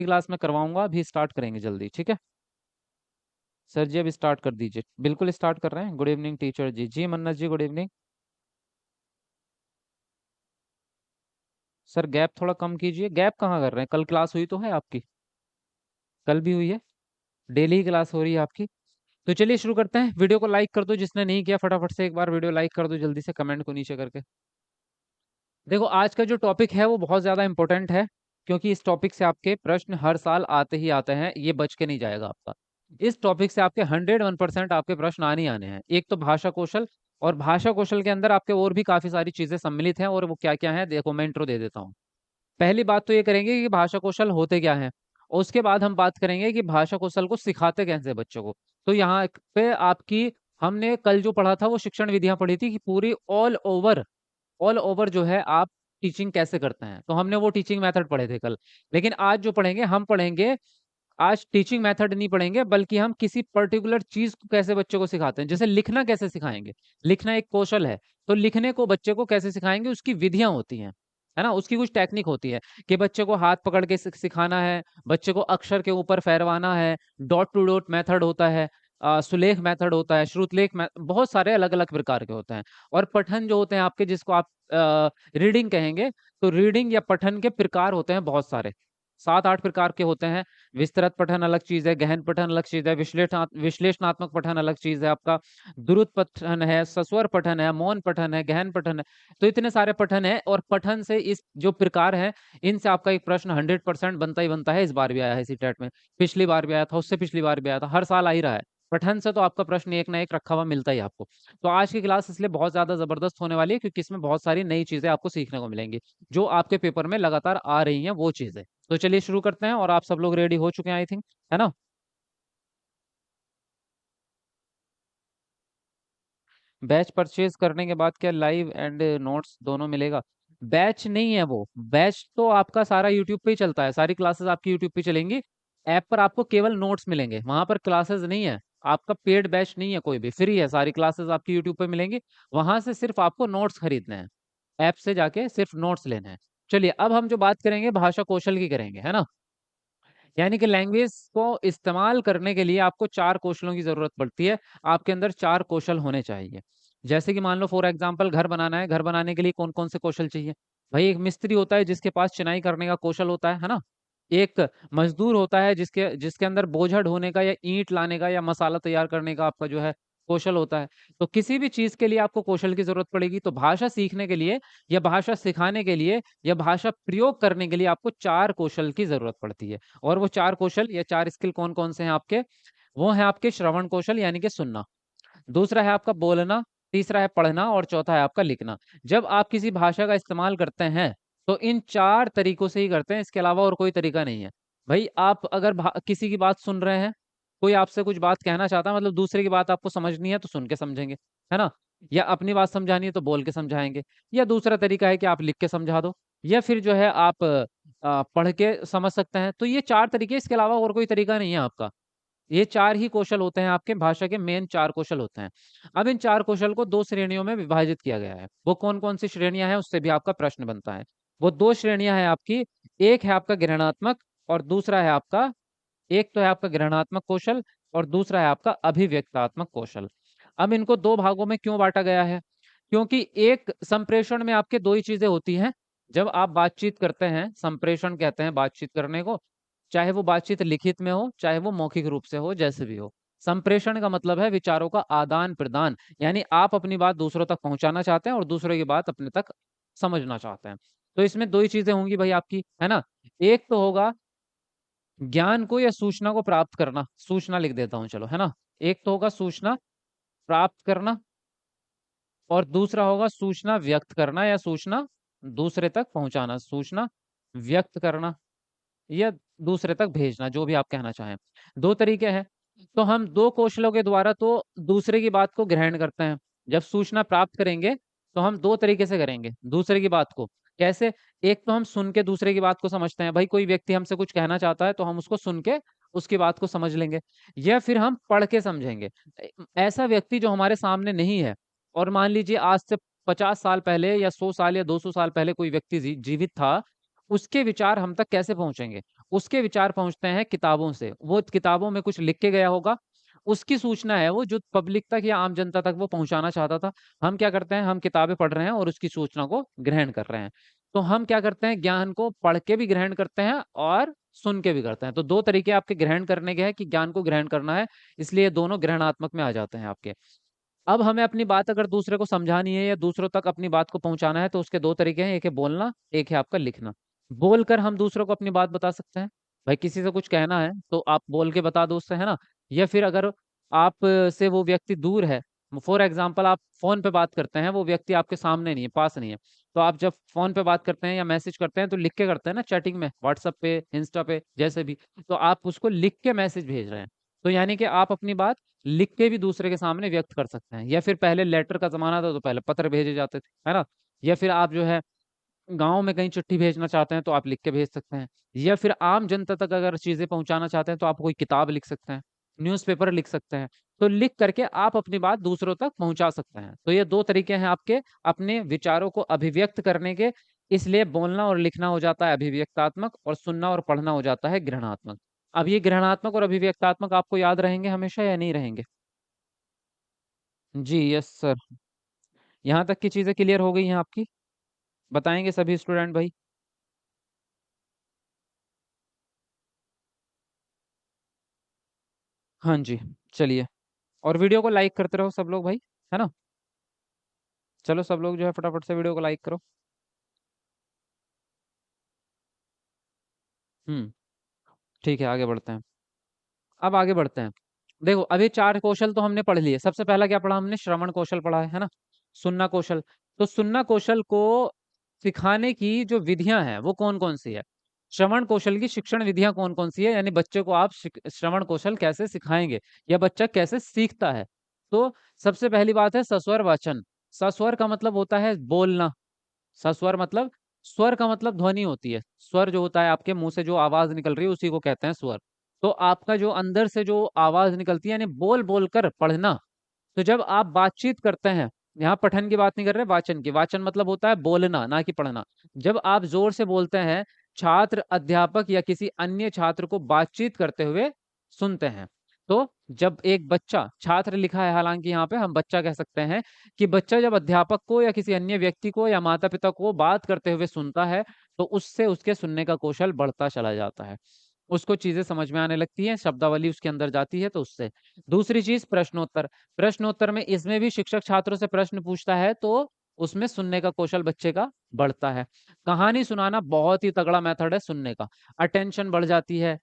Class में करवाऊंगा, अभी स्टार्ट करेंगे जल्दी, ठीक है। सर जी अभी स्टार्ट कर दीजिए। बिल्कुल स्टार्ट कर रहे हैं। गुड इवनिंग टीचर जी। जी मन्नत जी गुड इवनिंग। सर गैप थोड़ा कम कीजिए। गैप कहाँ कर रहे हैं? कल क्लास हुई तो है आपकी? कल भी हुई है? डेली ही क्लास हो रही है आपकी? तो चलिए शुरू करते हैं। वीडियो को लाइक कर दो, जिसने नहीं किया फटाफट से एक बार वीडियो लाइक कर दो जल्दी से, कमेंट को नीचे करके। देखो आज का जो टॉपिक है वो बहुत ज़्यादा इंपॉर्टेंट है, क्योंकि इस टॉपिक से आपके प्रश्न हर साल आते ही आते हैं, ये बच के नहीं जाएगा आपका। इस टॉपिक से आपके 101% आपके प्रश्न आने ही आने हैं। एक तो भाषा कौशल, और भाषा कौशल के अंदर आपके और भी काफ़ी सारी चीज़ें सम्मिलित हैं, और वो क्या क्या है देखो मैं इंट्रो दे देता हूँ। पहली बात तो ये करेंगे कि भाषा कौशल होते क्या हैं, और उसके बाद हम बात करेंगे कि भाषा कौशल को सिखाते कैसे बच्चों को। तो यहाँ पे आपकी, हमने कल जो पढ़ा था वो शिक्षण विधियां पढ़ी थी कि पूरी ऑल ओवर जो है आप टीचिंग कैसे करते हैं, तो हमने वो टीचिंग मेथड पढ़े थे कल। लेकिन आज जो पढ़ेंगे, हम पढ़ेंगे आज टीचिंग मेथड नहीं पढ़ेंगे, बल्कि हम किसी पर्टिकुलर चीज को कैसे बच्चों को सिखाते हैं। जैसे लिखना कैसे सिखाएंगे, लिखना एक कौशल है, तो लिखने को बच्चे को कैसे सिखाएंगे, उसकी विधियां होती हैं, है ना, उसकी कुछ टेक्निक होती है कि बच्चे को हाथ पकड़ के सिखाना है, बच्चे को अक्षर के ऊपर फहरवाना है, डॉट टू डॉट मेथड होता है, सुलेख मेथड होता है, श्रुतलेख बहुत सारे अलग अलग प्रकार के होते हैं। और पठन जो होते हैं आपके, जिसको आप रीडिंग कहेंगे, तो रीडिंग या पठन के प्रकार होते हैं बहुत सारे, 7-8 प्रकार के होते हैं। विस्तृत पठन अलग चीज है, गहन पठन अलग चीज है, विश्लेषणात्मक पठन अलग चीज है आपका, द्रुत पठन है, सस्वर पठन है, मौन पठन है, गहन पठन है। तो इतने सारे पठन है, और पठन से इस जो प्रकार है, इनसे आपका एक प्रश्न 100% बनता ही बनता है। इस बार भी आया है इसी टेट में, पिछली बार भी आया था, उससे पिछली बार भी आया था, हर साल आ ही रहा है। पठन से तो आपका प्रश्न एक ना एक रखा हुआ मिलता ही आपको। तो आज की क्लास इसलिए बहुत ज्यादा जबरदस्त होने वाली है, क्योंकि इसमें बहुत सारी नई चीजें आपको सीखने को मिलेंगी, जो आपके पेपर में लगातार आ रही हैं वो चीजें। तो चलिए शुरू करते हैं, और आप सब लोग रेडी हो चुके हैं आई थिंक, है ना। बैच परचेज करने के बाद क्या लाइव एंड नोट्स दोनों मिलेगा? बैच नहीं है वो, बैच तो आपका सारा यूट्यूब पे ही चलता है, सारी क्लासेस आपकी यूट्यूब पे चलेंगी। ऐप पर आपको केवल नोट्स मिलेंगे, वहां पर क्लासेस नहीं है। आपका पेड बैच नहीं है, कोई भी फ्री है, सारी क्लासेस आपकी यूट्यूब पे मिलेंगी। वहां से सिर्फ आपको नोट्स खरीदने हैं, ऐप से जाके सिर्फ नोट्स लेने हैं। चलिए अब हम जो बात करेंगे भाषा कौशल की करेंगे, है ना। यानी कि लैंग्वेज को इस्तेमाल करने के लिए आपको 4 कौशलों की जरूरत पड़ती है। आपके अंदर 4 कौशल होने चाहिए। जैसे कि मान लो फॉर एग्जांपल घर बनाना है, घर बनाने के लिए कौन कौन से कौशल चाहिए? भाई एक मिस्त्री होता है जिसके पास चिनाई करने का कौशल होता है ना। एक मजदूर होता है जिसके जिसके अंदर बोझा ढोने का या ईंट लाने का या मसाला तैयार करने का आपका जो है कौशल होता है। तो किसी भी चीज के लिए आपको कौशल की जरूरत पड़ेगी। तो भाषा सीखने के लिए, या भाषा सिखाने के लिए, या भाषा प्रयोग करने के लिए आपको 4 कौशल की जरूरत पड़ती है। और वो 4 कौशल या 4 स्किल कौन कौन से हैं आपके? वो है आपके श्रवण कौशल यानी कि सुनना, दूसरा है आपका बोलना, तीसरा है पढ़ना, और चौथा है आपका लिखना। जब आप किसी भाषा का इस्तेमाल करते हैं तो इन 4 तरीकों से ही करते हैं, इसके अलावा और कोई तरीका नहीं है। भाई आप अगर किसी की बात सुन रहे हैं, कोई आपसे कुछ बात कहना चाहता है, मतलब दूसरे की बात आपको समझनी है तो सुन के समझेंगे, है ना। या अपनी बात समझानी है तो बोल के समझाएंगे। या दूसरा तरीका है कि आप लिख के समझा दो, या फिर जो है आप पढ़ के समझ सकते हैं। तो ये 4 तरीके, इसके अलावा और कोई तरीका नहीं है आपका। ये 4 ही कौशल होते हैं आपके, भाषा के मेन 4 कौशल होते हैं। अब इन 4 कौशल को 2 श्रेणियों में विभाजित किया गया है। वो कौन कौन सी श्रेणियां हैं उससे भी आपका प्रश्न बनता है। वो 2 श्रेणियां हैं आपकी। एक है आपका ग्रहणात्मक, और दूसरा है आपका, एक तो है आपका ग्रहणात्मक कौशल, और दूसरा है आपका अभिव्यक्तात्मक कौशल। अब इनको 2 भागों में क्यों बांटा गया है? क्योंकि एक संप्रेषण में आपके 2 ही चीजें होती हैं। जब आप बातचीत करते हैं, संप्रेषण कहते हैं बातचीत करने को, चाहे वो बातचीत लिखित में हो, चाहे वो मौखिक रूप से हो, जैसे भी हो। संप्रेषण का मतलब है विचारों का आदान प्रदान, यानी आप अपनी बात दूसरों तक पहुंचाना चाहते हैं और दूसरों की बात अपने तक समझना चाहते हैं। तो इसमें 2 ही चीजें होंगी भाई आपकी, है ना। एक तो होगा ज्ञान को या सूचना को प्राप्त करना, सूचना लिख देता हूं चलो, है ना। एक तो होगा सूचना प्राप्त करना, और दूसरा होगा सूचना व्यक्त करना या सूचना दूसरे तक पहुंचाना, सूचना व्यक्त करना या दूसरे तक भेजना, जो भी आप कहना चाहें। 2 तरीके हैं। तो हम 2 कौशलों के द्वारा तो दूसरे की बात को ग्रहण करते हैं। जब सूचना प्राप्त करेंगे तो हम 2 तरीके से करेंगे दूसरे की बात को। कैसे? एक तो हम सुन के दूसरे की बात को समझते हैं, भाई कोई व्यक्ति हमसे कुछ कहना चाहता है तो हम उसको सुन के उसकी बात को समझ लेंगे। या फिर हम पढ़ के समझेंगे। ऐसा व्यक्ति जो हमारे सामने नहीं है, और मान लीजिए आज से 50 साल पहले या 100 साल या 200 साल पहले कोई व्यक्ति जीवित था, उसके विचार हम तक कैसे पहुंचेंगे? उसके विचार पहुंचते हैं किताबों से, वो किताबों में कुछ लिख के गया होगा, उसकी सूचना है वो जो पब्लिक तक या आम जनता तक वो पहुंचाना चाहता था। हम क्या करते हैं, हम किताबें पढ़ रहे हैं और उसकी सूचना को ग्रहण कर रहे हैं। तो हम क्या करते हैं, ज्ञान को पढ़ के भी ग्रहण करते हैं और सुन के भी करते हैं। तो दो तरीके आपके ग्रहण करने के हैं कि ज्ञान को ग्रहण करना है, इसलिए दोनों ग्रहणात्मक में आ जाते हैं आपके। अब हमें अपनी बात अगर दूसरे को समझानी है या दूसरों तक अपनी बात को पहुंचाना है तो उसके दो तरीके हैं, एक है बोलना, एक है आपका लिखना। बोलकर हम दूसरों को अपनी बात बता सकते हैं, भाई किसी से कुछ कहना है तो आप बोल के बता दो उससे, है ना। या फिर अगर आप से वो व्यक्ति दूर है, फॉर एग्जाम्पल आप फोन पे बात करते हैं, वो व्यक्ति आपके सामने नहीं है, पास नहीं है, तो आप जब फोन पे बात करते हैं या मैसेज करते हैं तो लिख के करते हैं ना, चैटिंग में, व्हाट्सएप पे, इंस्टा पे, जैसे भी। तो आप उसको लिख के मैसेज भेज रहे हैं, तो यानी कि आप अपनी बात लिख के भी दूसरे के सामने व्यक्त कर सकते हैं। या फिर पहले लेटर का जमाना था तो पहले पत्र भेजे जाते थे, है ना। या फिर आप जो है गांव में कहीं चिट्ठी भेजना चाहते हैं तो आप लिख के भेज सकते हैं। या फिर आम जनता तक अगर चीजें पहुंचाना चाहते हैं तो आप कोई किताब लिख सकते हैं, न्यूज़पेपर लिख सकते हैं। तो लिख करके आप अपनी बात दूसरों तक पहुंचा सकते हैं। तो ये दो तरीके हैं आपके अपने विचारों को अभिव्यक्त करने के। इसलिए बोलना और लिखना हो जाता है अभिव्यक्तात्मक, और सुनना और पढ़ना हो जाता है ग्रहणात्मक। अब ये ग्रहणात्मक और अभिव्यक्तात्मक आपको याद रहेंगे हमेशा या नहीं रहेंगे? जी यस सर। यहाँ तक की चीजें क्लियर हो गई हैं आपकी? बताएंगे सभी स्टूडेंट भाई? हाँ जी। चलिए, और वीडियो को लाइक करते रहो सब लोग भाई, है ना। चलो सब लोग जो है फटाफट से वीडियो को लाइक करो। हम्म। ठीक है, आगे बढ़ते हैं। अब आगे बढ़ते हैं। देखो अभी चार कौशल तो हमने पढ़ लिए। सबसे पहला क्या पढ़ा हमने? श्रवण कौशल पढ़ा है ना। सुनना कौशल। तो सुनना कौशल को सिखाने की जो विधियां हैं वो कौन कौन सी है? श्रवण कौशल की शिक्षण विधियां कौन कौन सी है, यानी बच्चे को आप श्रवण कौशल कैसे सिखाएंगे या बच्चा कैसे सीखता है? तो सबसे पहली बात है सस्वर वाचन। सस्वर का मतलब होता है बोलना। सस्वर मतलब, स्वर का मतलब ध्वनि होती है। स्वर जो होता है आपके मुंह से जो आवाज निकल रही है उसी को कहते हैं स्वर। तो आपका जो अंदर से जो आवाज निकलती है, यानी बोल बोल कर पढ़ना। तो जब आप बातचीत करते हैं, यहाँ पठन की बात नहीं कर रहे, वाचन की। वाचन मतलब होता है बोलना, ना कि पढ़ना। जब आप जोर से बोलते हैं, छात्र अध्यापक या किसी अन्य छात्र को बातचीत करते हुए सुनते हैं। तो जब एक बच्चा, छात्र लिखा है हालांकि यहाँ पे हम बच्चा कह सकते हैं, कि बच्चा जब अध्यापक को या किसी अन्य व्यक्ति को या माता पिता को बात करते हुए सुनता है, तो उससे उसके सुनने का कौशल बढ़ता चला जाता है। उसको चीजें समझ में आने लगती हैं, शब्दावली उसके अंदर जाती है, तो उससे। दूसरी चीज प्रश्नोत्तर। प्रश्नोत्तर में इसमें भी शिक्षक छात्रों से प्रश्न पूछता है, तो उसमें सुनने का कौशल बच्चे का बढ़ता है। कहानी सुनाना बहुत ही तगड़ा मेथड है सुनने का। अटेंशन बढ़ जाती है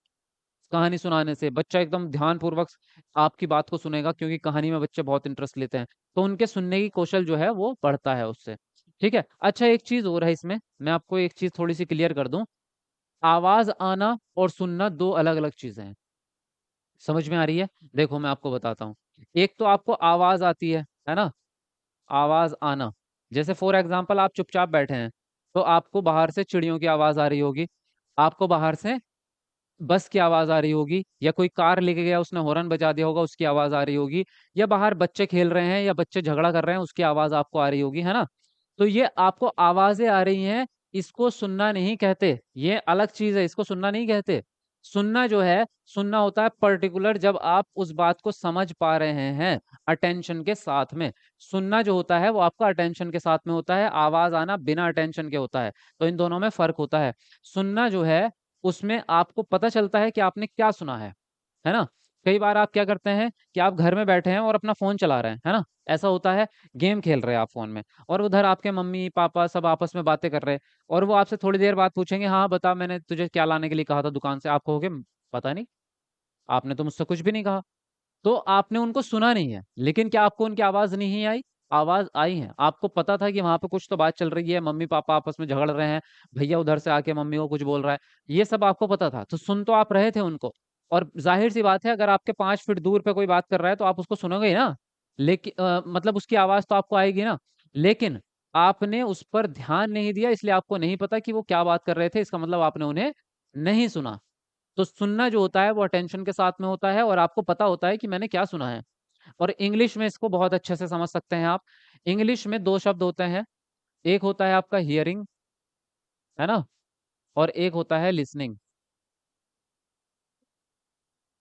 कहानी सुनाने से। बच्चा एकदम ध्यानपूर्वक आपकी बात को सुनेगा, क्योंकि कहानी में बच्चे बहुत इंटरेस्ट लेते हैं। तो उनके सुनने की कौशल जो है वो बढ़ता है उससे। ठीक है। अच्छा, एक चीज और है इसमें, मैं आपको एक चीज थोड़ी सी क्लियर कर दूं। आवाज आना और सुनना दो अलग अलग चीजें हैं। समझ में आ रही है? देखो मैं आपको बताता हूँ। एक तो आपको आवाज आती है ना। आवाज आना, जैसे फॉर एग्जाम्पल आप चुपचाप बैठे हैं, तो आपको बाहर से चिड़ियों की आवाज आ रही होगी, आपको बाहर से बस की आवाज आ रही होगी, या कोई कार लेके गया उसने हॉर्न बजा दिया होगा उसकी आवाज आ रही होगी, या बाहर बच्चे खेल रहे हैं या बच्चे झगड़ा कर रहे हैं उसकी आवाज आपको आ रही होगी, है ना। तो ये आपको आवाजें आ रही हैं, इसको सुनना नहीं कहते। ये अलग चीज है, इसको सुनना नहीं कहते। सुनना जो है, सुनना होता है पर्टिकुलर जब आप उस बात को समझ पा रहे हैं अटेंशन के साथ में। सुनना जो होता है वो आपका अटेंशन के साथ में होता है, आवाज आना बिना अटेंशन के होता है। तो इन दोनों में फर्क होता है। सुनना जो है उसमें आपको पता चलता है कि आपने क्या सुना है ना। कई बार आप क्या करते हैं कि आप घर में बैठे हैं और अपना फोन चला रहे हैं, है ना। ऐसा होता है, गेम खेल रहे हैं आप फोन में, और उधर आपके मम्मी पापा सब आपस में बातें कर रहे हैं, और वो आपसे थोड़ी देर बाद पूछेंगे, हाँ बता मैंने तुझे क्या लाने के लिए कहा था दुकान से। आप कहोगे पता नहीं, आपने तो मुझसे कुछ भी नहीं कहा। तो आपने उनको सुना नहीं है, लेकिन क्या आपको उनकी आवाज नहीं आई? आवाज आई है। आपको पता था कि वहां पे कुछ तो बात चल रही है, मम्मी पापा आपस में झगड़ रहे हैं, भैया उधर से आके मम्मी को कुछ बोल रहा है, ये सब आपको पता था, तो सुन तो आप रहे थे उनको। और जाहिर सी बात है, अगर आपके 5 फीट दूर पे कोई बात कर रहा है तो आप उसको सुनोगे ही ना। लेकिन मतलब उसकी आवाज तो आपको आएगी ना। लेकिन आपने उस पर ध्यान नहीं दिया, इसलिए आपको नहीं पता कि वो क्या बात कर रहे थे, इसका मतलब आपने उन्हें नहीं सुना। तो सुनना जो होता है वो अटेंशन के साथ में होता है, और आपको पता होता है कि मैंने क्या सुना है। और इंग्लिश में इसको बहुत अच्छे से समझ सकते हैं आप। इंग्लिश में दो शब्द होते हैं, एक होता है आपका हियरिंग, है ना, और एक होता है लिसनिंग।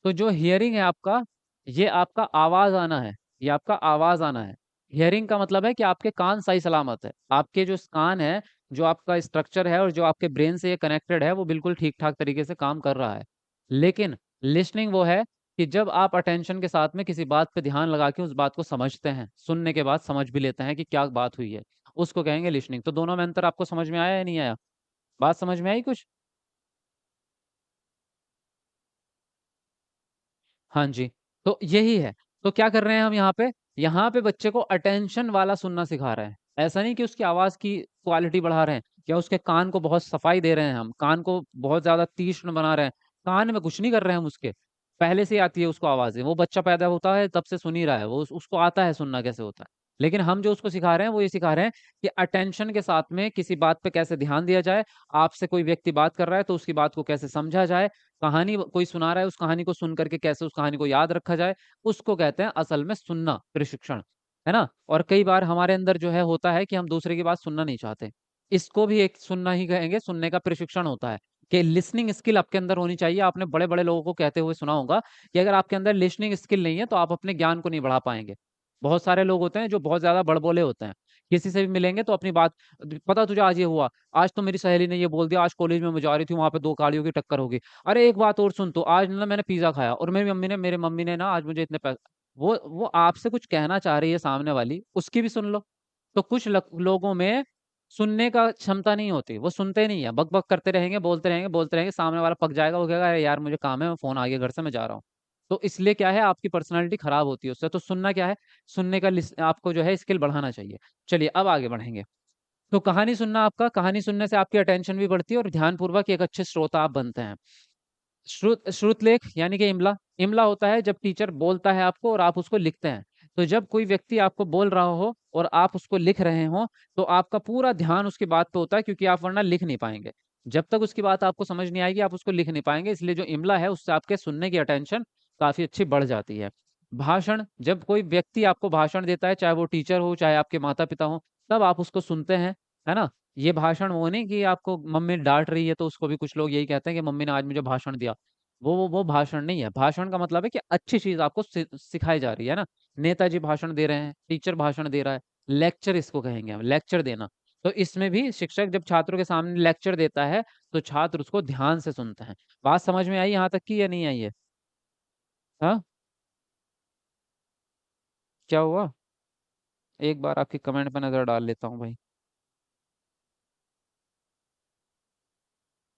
तो जो हियरिंग है आपका, ये आपका आवाज आना है, ये आपका आवाज आना है। हियरिंग का मतलब है कि आपके कान सही सलामत है, आपके जो कान है, जो आपका स्ट्रक्चर है और जो आपके ब्रेन से ये कनेक्टेड है, वो बिल्कुल ठीक ठाक तरीके से काम कर रहा है। लेकिन लिसनिंग वो है कि जब आप अटेंशन के साथ में किसी बात पे ध्यान लगा के उस बात को समझते हैं, सुनने के बाद समझ भी लेते हैं कि क्या बात हुई है, उसको कहेंगे लिसनिंग। तो दोनों में अंतर आपको समझ में आया या नहीं आया? बात समझ में आई कुछ? हाँ जी। तो यही है। तो क्या कर रहे हैं हम यहाँ पे? यहाँ पे बच्चे को अटेंशन वाला सुनना सिखा रहे हैं। ऐसा नहीं कि उसकी आवाज की क्वालिटी बढ़ा रहे हैं या उसके कान को बहुत सफाई दे रहे हैं, हम कान को बहुत ज्यादा तीक्ष्ण बना रहे हैं। कान में कुछ नहीं कर रहे हैं हम उसके, पहले से ही आती है उसको आवाजें। वो बच्चा पैदा होता है तब से सुन ही रहा है, वो उसको आता है सुनना कैसे होता है। लेकिन हम जो उसको सिखा रहे हैं वो ये सिखा रहे हैं कि अटेंशन के साथ में किसी बात पे कैसे ध्यान दिया जाए। आपसे कोई व्यक्ति बात कर रहा है तो उसकी बात को कैसे समझा जाए, कहानी कोई सुना रहा है, उस कहानी को सुन करके कैसे उस कहानी को याद रखा जाए, उसको कहते हैं असल में सुनना प्रशिक्षण, है ना? और कई बार हमारे अंदर जो है होता है कि हम दूसरे की बात सुनना नहीं चाहते, इसको भी एक सुनना ही कहेंगे, सुनने का प्रशिक्षण होता है कि लिसनिंग स्किल आपके अंदर होनी चाहिए। आपने बड़े बड़े लोगों को कहते हुए सुना होगा कि अगर आपके अंदर लिसनिंग स्किल नहीं है तो आप अपने ज्ञान को नहीं बढ़ा पाएंगे। बहुत सारे लोग होते हैं जो बहुत ज्यादा बड़बोले होते हैं, किसी से भी मिलेंगे तो अपनी बात, पता तुझे आज ये हुआ, आज तो मेरी सहेली ने ये बोल दिया, आज कॉलेज में मैं जा रही थी वहां पे दो गाड़ियों की टक्कर होगी, अरे एक बात और सुन, तो आज ना मैंने पिज्जा खाया और मेरी मम्मी ने ना आज मुझे इतने पैसे। वो आपसे कुछ कहना चाह रही है सामने वाली, उसकी भी सुन लो। तो कुछ लोगों में सुनने का क्षमता नहीं होती, वो सुनते नहीं है, बक बक करते रहेंगे, बोलते रहेंगे बोलते रहेंगे, सामने वाला पक जाएगा, वो कहेगा अरे यार मुझे काम है, मैं फोन आ गया घर से, मैं जा रहा हूँ। तो इसलिए क्या है, आपकी पर्सनैलिटी खराब होती है उससे। तो सुनना क्या है, सुनने का आपको जो है स्किल बढ़ाना चाहिए। चलिए अब आगे बढ़ेंगे। तो कहानी सुनना, आपका कहानी सुनने से आपकी अटेंशन भी बढ़ती है और ध्यानपूर्वक एक अच्छे श्रोता आप बनते हैं। श्रुतलेख यानी कि इमला। इमला होता है जब टीचर बोलता है आपको और आप उसको लिखते हैं। तो जब कोई व्यक्ति आपको बोल रहा हो और आप उसको लिख रहे हो, तो आपका पूरा ध्यान उसकी बात पे होता है, क्योंकि आप वरना लिख नहीं पाएंगे। जब तक उसकी बात आपको समझ नहीं आएगी आप उसको लिख नहीं पाएंगे। इसलिए जो इमला है उससे आपके सुनने की अटेंशन काफी अच्छी बढ़ जाती है। भाषण, जब कोई व्यक्ति आपको भाषण देता है, चाहे वो टीचर हो चाहे आपके माता पिता हो, तब आप उसको सुनते हैं, है ना? ये भाषण वो नहीं कि आपको मम्मी डांट रही है तो उसको भी कुछ लोग यही कहते हैं कि मम्मी ने आज मुझे भाषण दिया। वो भाषण नहीं है। भाषण का मतलब है कि अच्छी चीज आपको सिखाई जा रही है ना। नेताजी भाषण दे रहे हैं, टीचर भाषण दे रहा है, लेक्चर इसको कहेंगे हम, लेक्चर देना। तो इसमें भी शिक्षक जब छात्रों के सामने लेक्चर देता है तो छात्र उसको ध्यान से सुनते हैं। बात समझ में आई यहाँ तक की या नहीं आई है? हाँ, क्या हुआ? एक बार आपकी कमेंट पे नजर डाल लेता हूँ भाई।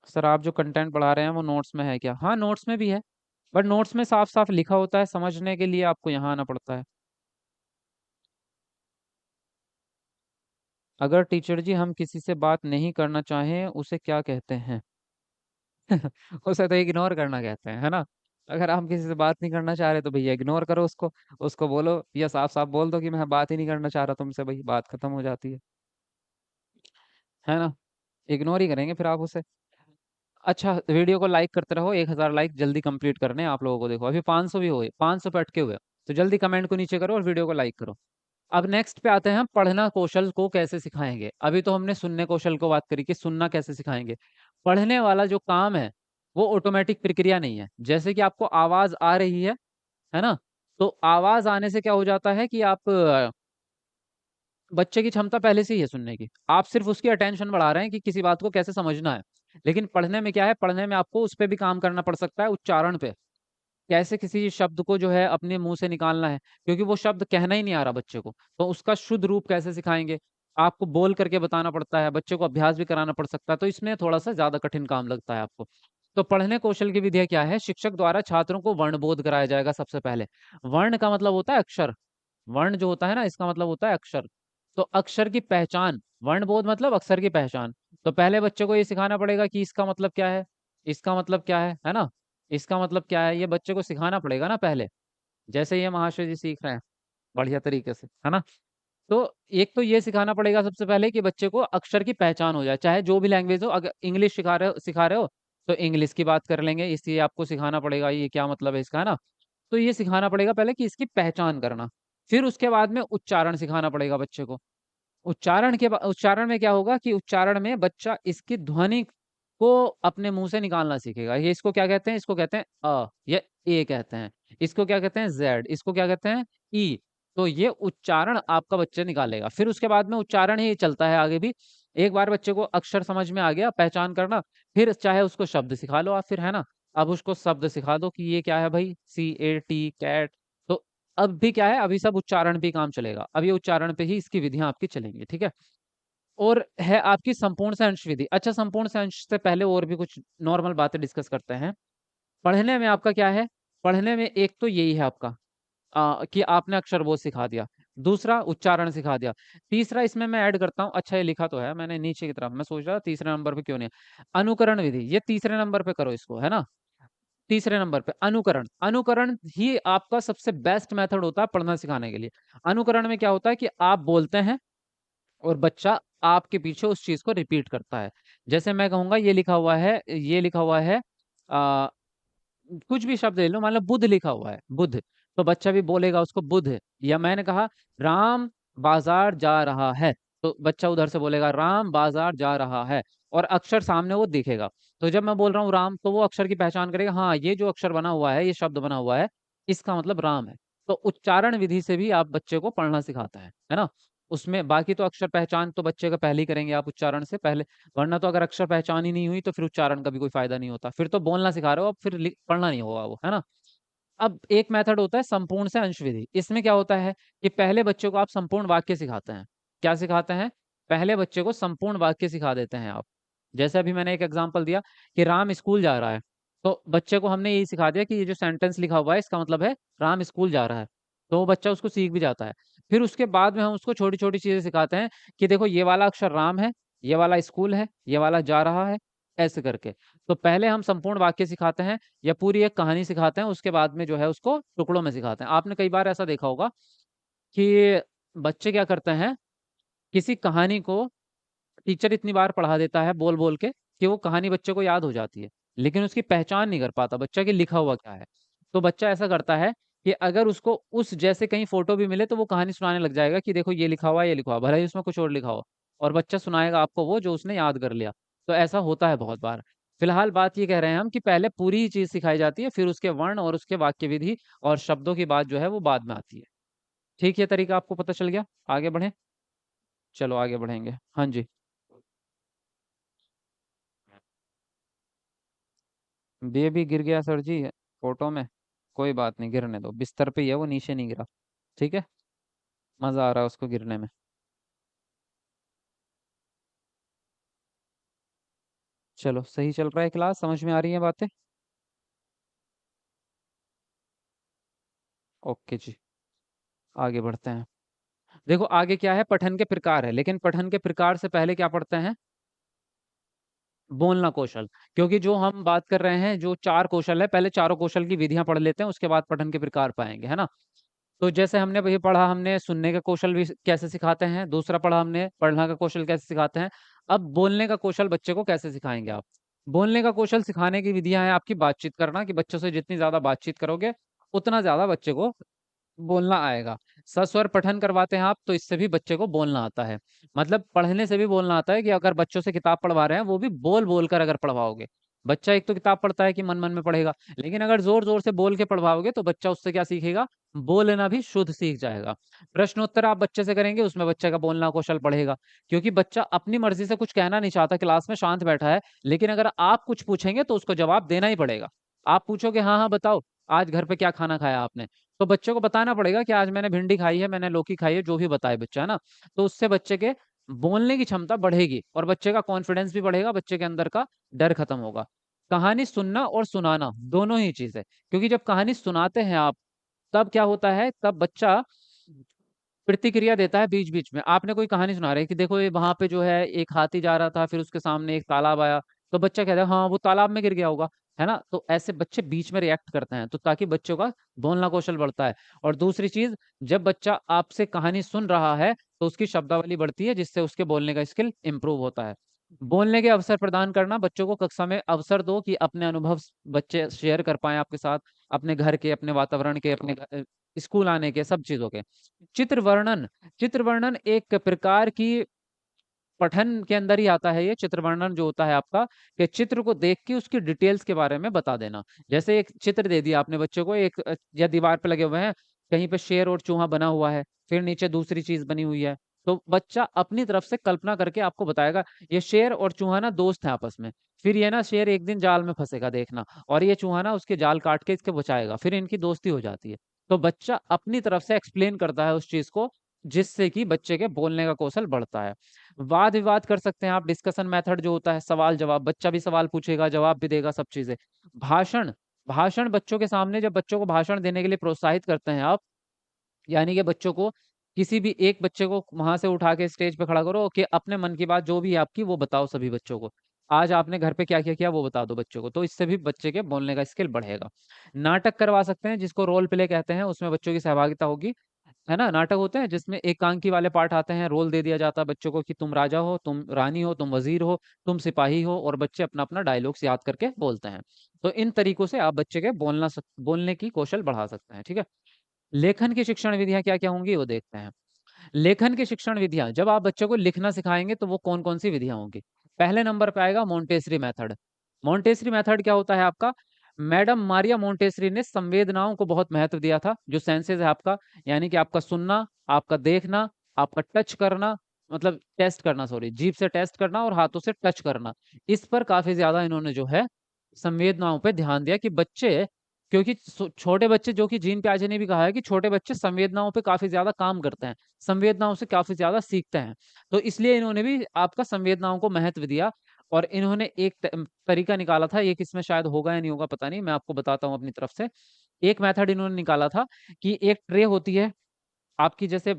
सर आप जो कंटेंट पढ़ा रहे हैं वो नोट्स में है क्या? हाँ नोट्स में भी है, बट नोट्स में साफ साफ लिखा होता है, समझने के लिए आपको यहाँ आना पड़ता है। अगर टीचर जी हम किसी से बात नहीं करना चाहें उसे क्या कहते हैं? उसे तो इग्नोर करना कहते हैं, है ना? अगर हम किसी से बात नहीं करना चाह रहे तो भैया इग्नोर करो उसको। उसको बोलो या साफ साफ बोल दो कि मैं बात ही नहीं करना चाह रहा तुमसे, भाई बात खत्म हो जाती है ना? इग्नोर ही करेंगे फिर आप उसे। अच्छा, वीडियो को लाइक करते रहो, 1,000 लाइक जल्दी कंप्लीट करने हैं आप लोगों को। देखो अभी 500 भी हुए, 500 पे अटके हुए हैं। तो जल्दी कमेंट को नीचे करो और वीडियो को लाइक करो। अब नेक्स्ट पे आते हैं, हम पढ़ना कौशल को कैसे सिखाएंगे। अभी तो हमने सुनने कौशल को बात करी कि सुनना कैसे सिखाएंगे। पढ़ने वाला जो काम है वो ऑटोमेटिक प्रक्रिया नहीं है। जैसे कि आपको आवाज आ रही है ना? तो आवाज आने से क्या हो जाता है कि आप बच्चे की क्षमता पहले से ही है सुनने की, आप सिर्फ उसकी अटेंशन बढ़ा रहे हैं कि किसी बात को कैसे समझना है। लेकिन पढ़ने में क्या है, पढ़ने में आपको उस पर भी काम करना पड़ सकता है, उच्चारण पे, कैसे किसी शब्द को जो है अपने मुंह से निकालना है, क्योंकि वो शब्द कहना ही नहीं आ रहा बच्चे को, तो उसका शुद्ध रूप कैसे सिखाएंगे। आपको बोल करके बताना पड़ता है, बच्चे को अभ्यास भी कराना पड़ सकता है, तो इसमें थोड़ा सा ज्यादा कठिन काम लगता है आपको। तो पढ़ने कौशल की विधियां क्या है, शिक्षक द्वारा छात्रों को वर्णबोध कराया जाएगा सबसे पहले। वर्ण का मतलब होता है अक्षर, वर्ण जो होता है ना इसका मतलब होता है अक्षर। तो अक्षर की पहचान, वर्णबोध मतलब अक्षर की पहचान। तो पहले बच्चे को ये सिखाना पड़ेगा कि इसका मतलब क्या है, इसका मतलब क्या है ना? इसका मतलब क्या है, ये बच्चे को सिखाना पड़ेगा ना पहले। जैसे ये महाशय जी सीख रहे हैं बढ़िया तरीके से, है ना? तो एक तो ये सिखाना पड़ेगा सबसे पहले कि बच्चे को अक्षर की पहचान हो जाए, चाहे जो भी लैंग्वेज हो। अगर इंग्लिश सिखा रहे हो तो इंग्लिश की बात कर लेंगे, इसलिए आपको सिखाना पड़ेगा ये क्या मतलब है इसका, है ना? तो ये सिखाना पड़ेगा पहले कि इसकी पहचान करना। फिर उसके बाद में उच्चारण सिखाना पड़ेगा बच्चे को। उच्चारण में क्या होगा कि उच्चारण में बच्चा इसकी ध्वनि को अपने मुंह से निकालना सीखेगा। ये इसको क्या कहते हैं? इसको कहते हैं या ए कहते हैं। इसको क्या कहते हैं? जेड। इसको क्या कहते हैं? ई। तो ये उच्चारण आपका बच्चा निकालेगा, फिर उसके बाद में उच्चारण ही चलता है आगे भी। एक बार बच्चे को अक्षर समझ में आ गया, पहचान करना, फिर चाहे उसको शब्द सिखा लो आप, फिर है ना। अब उसको शब्द सिखा दो कि ये क्या है भाई, CAT, कैट। तो अब भी क्या है, अभी सब उच्चारण पे काम चलेगा, अब ये उच्चारण पे ही इसकी विधियां आपकी चलेंगी, ठीक है। और है आपकी संपूर्ण से अंश विधि। अच्छा, संपूर्ण से अंश से पहले और भी कुछ नॉर्मल बातें डिस्कस करते हैं। पढ़ने में आपका क्या है? पढ़ने में एक तो यही है आपका कि आपने अक्षर बोध सिखा दिया, दूसरा उच्चारण सिखा दिया, तीसरा इसमें मैं ऐड करता हूँ, अच्छा ये लिखा तो है मैंने नीचे की तरफ, मैं सोच रहा था तीसरे नंबर पे क्यों नहीं है। अनुकरण विधि, ये तीसरे नंबर पे करो इसको, है ना। तीसरे नंबर पे अनुकरण। अनुकरण ही आपका सबसे बेस्ट मेथड होता है पढ़ना सिखाने के लिए। अनुकरण में क्या होता है कि आप बोलते हैं और बच्चा आपके पीछे उस चीज को रिपीट करता है। जैसे मैं कहूंगा ये लिखा हुआ है, ये लिखा हुआ है, आ, कुछ भी शब्द ले लो, मान लो बुध लिखा हुआ है, बुध। तो बच्चा भी बोलेगा उसको बुध। या मैंने कहा राम बाजार जा रहा है, तो बच्चा उधर से बोलेगा राम बाजार जा रहा है, और अक्षर सामने वो दिखेगा। तो जब मैं बोल रहा हूँ राम, तो वो अक्षर की पहचान करेगा, हाँ ये जो अक्षर बना हुआ है, ये शब्द बना हुआ है, इसका मतलब राम है। तो उच्चारण विधि से भी आप बच्चे को पढ़ना सिखाता है ना। उसमें बाकी तो अक्षर पहचान तो बच्चे का पहले ही करेंगे आप उच्चारण से पहले, वरना तो अगर अक्षर पहचान ही नहीं हुई तो फिर उच्चारण का भी कोई फायदा नहीं होता, फिर तो बोलना सिखा रहे हो, अब फिर पढ़ना नहीं होगा वो, है ना। अब एक मेथड होता है संपूर्ण से अंश विधि। इसमें क्या होता है कि पहले बच्चे को आप संपूर्ण वाक्य सिखाते हैं। क्या सिखाते हैं? पहले बच्चे को संपूर्ण वाक्य सिखा देते हैं आप। जैसे अभी मैंने एक एग्जांपल दिया कि राम स्कूल जा रहा है, तो बच्चे को हमने यही सिखा दिया कि ये जो सेंटेंस लिखा हुआ है इसका मतलब है राम स्कूल जा रहा है। तो वो बच्चा उसको सीख भी जाता है। फिर उसके बाद में हम उसको छोटी छोटी चीजें सिखाते हैं कि देखो ये वाला अक्षर राम है, ये वाला स्कूल है, ये वाला जा रहा है, ऐसे करके। तो पहले हम संपूर्ण वाक्य सिखाते हैं या पूरी एक कहानी सिखाते हैं, उसके बाद में जो है उसको टुकड़ों में सिखाते हैं। आपने कई बार ऐसा देखा होगा कि बच्चे क्या करते हैं, किसी कहानी को टीचर इतनी बार पढ़ा देता है बोल बोल के कि वो कहानी बच्चे को याद हो जाती है, लेकिन उसकी पहचान नहीं कर पाता बच्चा कि लिखा हुआ क्या है। तो बच्चा ऐसा करता है कि अगर उसको उस जैसे कहीं फोटो भी मिले तो वो कहानी सुनाने लग जाएगा कि देखो ये लिखा हुआ है, ये लिखा हुआ है, भले ही उसमें कुछ और लिखा हो, और बच्चा सुनाएगा आपको वो जो उसने याद कर लिया। तो ऐसा होता है बहुत बार। फिलहाल बात ये कह रहे हैं हम कि पहले पूरी ही चीज सिखाई जाती है, फिर उसके वर्ण और उसके वाक्य विधि और शब्दों की बात जो है वो बाद में आती है। ठीक है, तरीका आपको पता चल गया, आगे बढ़े। चलो आगे बढ़ेंगे, हाँ जी। बेबी गिर गया सर जी फोटो में। कोई बात नहीं, गिरने दो, बिस्तर पे ही है वो, नीचे नहीं गिरा। ठीक है, मजा आ रहा है उसको गिरने में। चलो सही चल रहा है क्लास, समझ में आ रही है बातें। ओके जी, आगे बढ़ते हैं। देखो आगे क्या है, पठन के प्रकार है, लेकिन पठन के प्रकार से पहले क्या पढ़ते हैं? बोलना कौशल। क्योंकि जो हम बात कर रहे हैं, जो चार कौशल है, पहले चारों कौशल की विधियां पढ़ लेते हैं, उसके बाद पठन के प्रकार पाएंगे, है ना। तो जैसे हमने वही पढ़ा, हमने सुनने का कौशल भी कैसे सिखाते हैं, दूसरा पढ़ा हमने पढ़ना का कौशल कैसे सिखाते हैं। अब बोलने का कौशल बच्चे को कैसे सिखाएंगे आप? बोलने का कौशल सिखाने की विधियां हैं आपकी बातचीत करना, कि बच्चों से जितनी ज्यादा बातचीत करोगे उतना ज्यादा बच्चे को बोलना आएगा। सस्वर पठन करवाते हैं आप, तो इससे भी बच्चे को बोलना आता है। मतलब पढ़ने से भी बोलना आता है, कि अगर बच्चों से किताब पढ़वा रहे हैं वो भी बोल बोल कर अगर पढ़वाओगे। बच्चा एक तो किताब पढ़ता है कि मन मन में पढ़ेगा, लेकिन अगर जोर जोर से बोल के पढ़वाओगे तो बच्चा उससे क्या सीखेगा? बोलना भी शुद्ध सीख जाएगा। प्रश्नोत्तर आप बच्चे से करेंगे, उसमें बच्चे का बोलना कौशल बढ़ेगा। क्योंकि बच्चा अपनी मर्जी से कुछ कहना नहीं चाहता, क्लास में शांत बैठा है, लेकिन अगर आप कुछ पूछेंगे तो उसको जवाब देना ही पड़ेगा। आप पूछोगे हाँ हाँ बताओ, आज घर पे क्या खाना खाया आपने, तो बच्चे को बताना पड़ेगा कि आज मैंने भिंडी खाई है, मैंने लौकी खाई है, जो भी बताए बच्चा, है ना। तो उससे बच्चे के बोलने की क्षमता बढ़ेगी और बच्चे का कॉन्फिडेंस भी बढ़ेगा, बच्चे के अंदर का डर खत्म होगा। कहानी सुनना और सुनाना दोनों ही चीज है, क्योंकि जब कहानी सुनाते हैं आप, तब क्या होता है, तब बच्चा प्रतिक्रिया देता है बीच बीच में। आपने कोई कहानी सुना रहे हैं कि देखो ये वहां पे जो है एक हाथी जा रहा था, फिर उसके सामने एक तालाब आया, तो बच्चा कहता है हाँ वो तालाब में गिर गया होगा, है ना। तो ऐसे बच्चे बीच में रिएक्ट करते हैं, तो ताकि बच्चों का बोलना कौशल बढ़ता है। और दूसरी चीज, जब बच्चा आपसे कहानी सुन रहा है तो उसकी शब्दावली बढ़ती है, जिससे उसके बोलने का स्किल इंप्रूव होता है। बोलने के अवसर प्रदान करना, बच्चों को कक्षा में अवसर दो कि अपने अनुभव बच्चे शेयर कर पाए आपके साथ, अपने घर के, अपने वातावरण के, अपने स्कूल आने के, सब चीजों के। चित्र वर्णन। चित्र वर्णन एक प्रकार की पठन के अंदर ही आता है ये चित्र वर्णन जो होता है आपका, कि चित्र को देख के उसकी डिटेल्स के बारे में बता देना। जैसे एक चित्र दे दिया आपने बच्चे को, एक या दीवार पे लगे हुए हैं, कहीं पे शेर और चूहा बना हुआ है, फिर नीचे दूसरी चीज बनी हुई है, तो बच्चा अपनी तरफ से कल्पना करके आपको बताएगा ये शेर और चूहा ना दोस्त हैं आपस में, फिर ये ना शेर एक दिन जाल में फंसेगा देखना, और ये चूहा ना उसके जाल काट के इसके बचाएगा, फिर इनकी दोस्ती हो जाती है। तो बच्चा अपनी तरफ से एक्सप्लेन करता है उस चीज को, जिससे कि बच्चे के बोलने का कौशल बढ़ता है। वाद विवाद कर सकते हैं आप, डिस्कशन मेथड जो होता है, सवाल जवाब, बच्चा भी सवाल पूछेगा जवाब भी देगा, सब चीजें। भाषण, भाषण बच्चों के सामने जब बच्चों को भाषण देने के लिए प्रोत्साहित करते हैं आप, यानी कि बच्चों को, किसी भी एक बच्चे को वहां से उठा के स्टेज पे खड़ा करो कि अपने मन की बात जो भी है आपकी वो बताओ सभी बच्चों को, आज आपने घर पे क्या क्या किया वो बता दो बच्चों को, तो इससे भी बच्चे के बोलने का स्किल बढ़ेगा। नाटक करवा सकते हैं जिसको रोल प्ले कहते हैं, उसमें बच्चों की सहभागिता होगी, है ना। नाटक होते हैं जिसमें एकांकी वाले पार्ट आते हैं, रोल दे दिया जाता है बच्चों को कि तुम राजा हो, तुम रानी हो, तुम वजीर हो, तुम सिपाही हो, और बच्चे अपना अपना डायलॉग्स याद करके बोलते हैं। तो इन तरीकों से आप बच्चे के बोलने की कौशल बढ़ा सकते हैं, ठीक है। लेखन की शिक्षण विधियां क्या क्या होंगी वो देखते हैं। लेखन की शिक्षण विधियां, जब आप बच्चों को लिखना सिखाएंगे तो वो कौन कौन सी विधियां होंगी। पहले नंबर पे आएगा मोंटेसरी मेथड। मोंटेसरी मेथड क्या होता है आपका, मैडम मारिया मोंटेसरी ने संवेदनाओं को बहुत महत्व दिया था, जो सेंसेस है आपका, यानी कि आपका सुनना, आपका देखना, आपका टच करना, मतलब टेस्ट करना, सॉरी, जीभ से टेस्ट करना और हाथों से टच करना, इस पर काफी ज्यादा इन्होंने जो है संवेदनाओं पे ध्यान दिया कि बच्चे, क्योंकि छोटे बच्चे, जो कि जीन प्याजे ने भी कहा है कि छोटे बच्चे संवेदनाओं पे काफी ज्यादा काम करते हैं, संवेदनाओं से काफी ज्यादा सीखते हैं, तो इसलिए इन्होंने भी आपका संवेदनाओं को महत्व दिया। और इन्होंने एक तरीका निकाला था, एक इसमें शायद होगा या नहीं होगा पता नहीं, मैं आपको बताता हूँ अपनी तरफ से। एक मेथड इन्होंने निकाला था कि एक ट्रे होती है आपकी, जैसे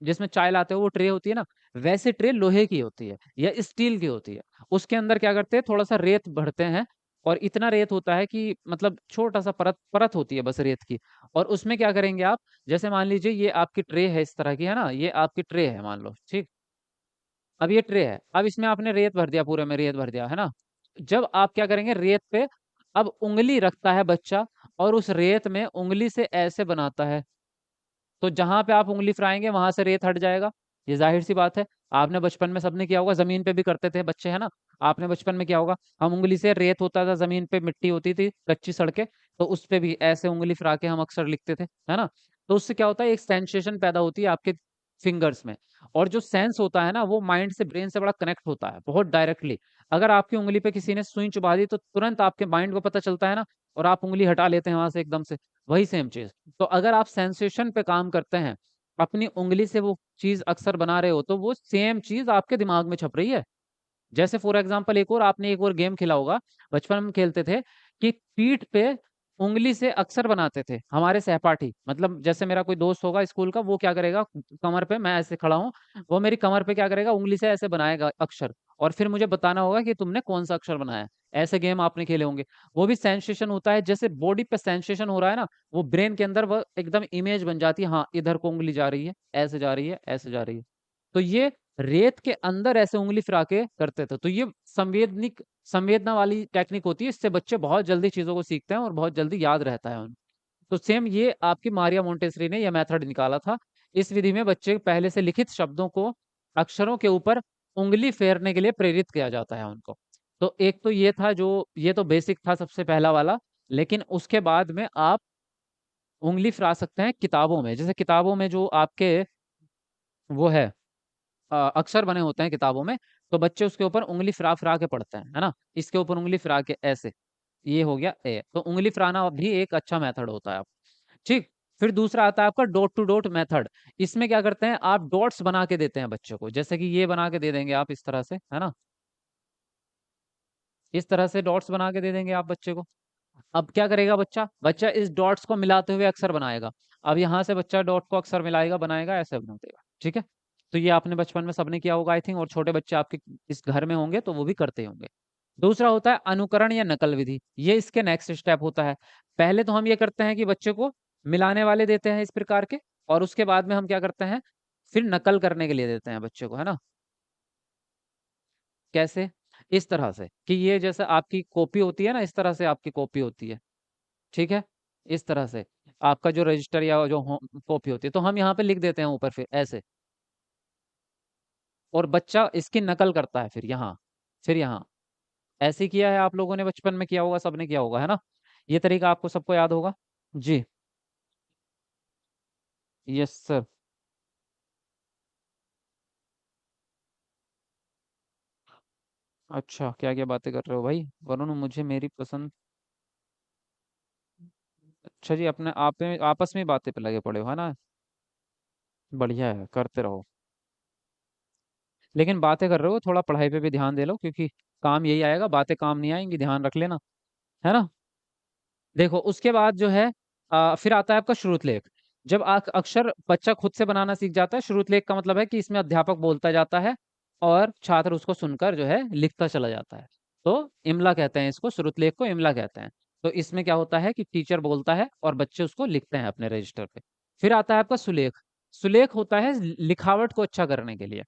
जिसमें चाय लाते हो वो ट्रे होती है ना, वैसे ट्रे लोहे की होती है या स्टील की होती है। उसके अंदर क्या करते हैं, थोड़ा सा रेत भरते हैं, और इतना रेत होता है कि मतलब छोटा सा परत परत होती है बस रेत की। और उसमें क्या करेंगे आप, जैसे मान लीजिए ये आपकी ट्रे है इस तरह की, है ना, ये आपकी ट्रे है मान लो, ठीक। अब ये ट्रे है, अब इसमें आपने रेत भर दिया, पूरे में रेत भर दिया, है ना। जब आप क्या करेंगे रेत पे, अब उंगली रखता है बच्चा, और उस रेत में उंगली से ऐसे बनाता है, तो जहां पे आप उंगली फराएंगे वहां से रेत हट जाएगा। ये जाहिर सी बात है, आपने बचपन में सबने किया होगा, जमीन पे भी करते थे बच्चे, है ना। आपने बचपन में किया होगा, हम उंगली से, रेत होता था जमीन पे, मिट्टी होती थी, कच्ची सड़कें, तो उस पे भी ऐसे उंगली फरा के हम अक्सर लिखते थे, है ना। तो उससे क्या होता है, एक सेंसेशन पैदा होती है आपके फिंगर्स में, और जो सेंस होता है ना वो माइंड से, ब्रेन से बड़ा कनेक्ट होता है बहुत डायरेक्टली। अगर आपकी उंगली पे किसी ने सुई चुभा दी तो तुरंत आपके माइंड को पता चलता है ना, और आप उंगली हटा लेते हैं वहां से एकदम से। वही सेम चीज, तो अगर आप सेंसेशन पे काम करते हैं, अपनी उंगली से वो चीज अक्सर बना रहे हो, तो वो सेम चीज आपके दिमाग में छप रही है। जैसे फॉर एग्जांपल, एक और आपने एक और गेम खेला होगा, बचपन में खेलते थे, कि पीठ पे उंगली से अक्षर बनाते थे हमारे सहपाठी, मतलब जैसे मेरा कोई दोस्त होगा स्कूल का, वो क्या करेगा, कमर पे, मैं ऐसे खड़ा हूँ, वो मेरी कमर पे क्या करेगा, उंगली से ऐसे बनाएगा अक्षर, और फिर मुझे बताना होगा कि तुमने कौन सा अक्षर बनाया है। ऐसे गेम आपने खेले होंगे। वो भी सेंसेशन होता है, जैसे बॉडी पे सेंसेशन हो रहा है ना, वो ब्रेन के अंदर वो एकदम इमेज बन जाती है, हाँ इधर को उंगली जा रही है, ऐसे जा रही है, ऐसे जा रही है। तो ये रेत के अंदर ऐसे उंगली फिरा के करते थे, तो ये संवेदना वाली टेक्निक होती है, इससे बच्चे बहुत जल्दी चीजों को सीखते हैं और बहुत जल्दी याद रहता है उनको। तो सेम ये आपकी मारिया मोंटेसरी ने यह मेथड निकाला था। इस विधि में बच्चे पहले से लिखित शब्दों को अक्षरों के ऊपर उंगली फेरने के लिए प्रेरित किया जाता है उनको। तो एक तो ये था, जो ये तो बेसिक था सबसे पहला वाला, लेकिन उसके बाद में आप उंगली फिरा सकते हैं किताबों में, जैसे किताबों में जो आपके वो है अक्षर बने होते हैं किताबों में, तो बच्चे उसके ऊपर उंगली फिरा फिरा के पढ़ते हैं, है ना। इसके ऊपर उंगली फिरा के ऐसे, ये हो गया ए, तो उंगली फिराना भी एक अच्छा मेथड होता है आप, ठीक। फिर दूसरा आता है आपका डॉट टू डॉट मेथड। इसमें क्या करते हैं, आप डॉट्स बना के देते हैं बच्चे को, जैसे कि ये बना के दे देंगे आप इस तरह से, है ना, इस तरह से डॉट्स बना के दे देंगे आप बच्चे को। अब क्या करेगा बच्चा, बच्चा इस डॉट्स को मिलाते हुए अक्षर बनाएगा। अब यहाँ से बच्चा डॉट को अक्षर मिलाएगा, बनाएगा, ऐसे बना देगा, ठीक है। तो ये आपने बचपन में सबने किया होगा आई थिंक, और छोटे बच्चे आपके इस घर में होंगे तो वो भी करते होंगे। दूसरा होता है अनुकरण या नकल विधि, ये इसके नेक्स्ट स्टेप होता है। पहले तो हम ये करते हैं कि बच्चे को मिलाने वाले देते हैं इस प्रकार के, और उसके बाद में हम क्या करते हैं, फिर नकल करने के लिए देते हैं बच्चे को, है ना। कैसे, इस तरह से कि ये जैसे आपकी कॉपी होती है ना, इस तरह से आपकी कॉपी होती है, ठीक है, इस तरह से आपका जो रजिस्टर या जो कॉपी होती है, तो हम यहाँ पे लिख देते हैं ऊपर फिर ऐसे, और बच्चा इसकी नकल करता है फिर यहाँ। ऐसे ही किया है आप लोगों ने, बचपन में किया होगा, सबने किया होगा, है ना? ये तरीका आपको सबको याद होगा। जी। Yes sir. अच्छा, क्या क्या बातें कर रहे हो भाई? वरुण, मुझे मेरी पसंद। अच्छा जी, अपने आप में आपस में बातें पे लगे पड़े हो, है ना? बढ़िया है, करते रहो। लेकिन बातें कर रहे हो, थोड़ा पढ़ाई पे भी ध्यान दे लो, क्योंकि काम यही आएगा, बातें काम नहीं आएंगी, ध्यान रख लेना। है ना? देखो उसके बाद जो है फिर आता है आपका श्रुतलेख। जब अक्षर बच्चा खुद से बनाना सीख जाता है, श्रुतलेख का मतलब है कि इसमें अध्यापक बोलता जाता है और छात्र उसको सुनकर जो है लिखता चला जाता है। तो इमला कहते हैं इसको, श्रुतलेख को इमला कहते हैं। तो इसमें क्या होता है कि टीचर बोलता है और बच्चे उसको लिखते हैं अपने रजिस्टर पे। फिर आता है आपका सुलेख। सुलेख होता है लिखावट को अच्छा करने के लिए।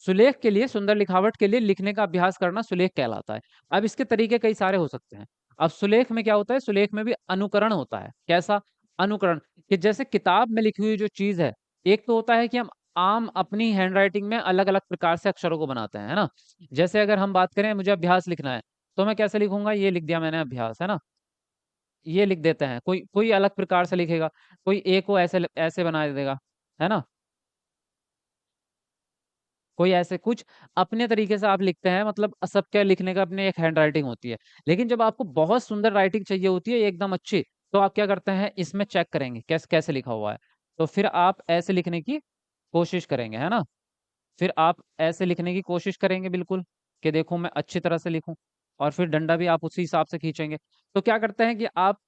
सुलेख के लिए, सुंदर लिखावट के लिए लिखने का अभ्यास करना सुलेख कहलाता है। अब इसके तरीके कई सारे हो सकते हैं। अब सुलेख में क्या होता है, सुलेख में भी अनुकरण होता है। कैसा अनुकरण? कि जैसे किताब में लिखी हुई जो चीज है, एक तो होता है कि हम आम अपनी हैंडराइटिंग में अलग अलग प्रकार से अक्षरों को बनाते हैं, है ना? जैसे अगर हम बात करें, मुझे अभ्यास लिखना है, तो मैं कैसे लिखूंगा? ये लिख दिया मैंने अभ्यास, है ना? ये लिख देते हैं। कोई कोई अलग प्रकार से लिखेगा, कोई ए को ऐसे ऐसे बना देगा, है ना? कोई ऐसे कुछ अपने तरीके से आप लिखते हैं, मतलब सबके लिखने का अपने एक हैंड राइटिंग होती है। लेकिन जब आपको बहुत सुंदर राइटिंग चाहिए होती है एकदम अच्छी, तो आप क्या करते हैं, इसमें चेक करेंगे कैसे कैसे लिखा हुआ है। तो फिर आप ऐसे लिखने की कोशिश करेंगे, है ना? फिर आप ऐसे लिखने की कोशिश करेंगे बिल्कुल, कि देखो मैं अच्छी तरह से लिखूं। और फिर डंडा भी आप उसी हिसाब से खींचेंगे। तो क्या करते हैं कि आप,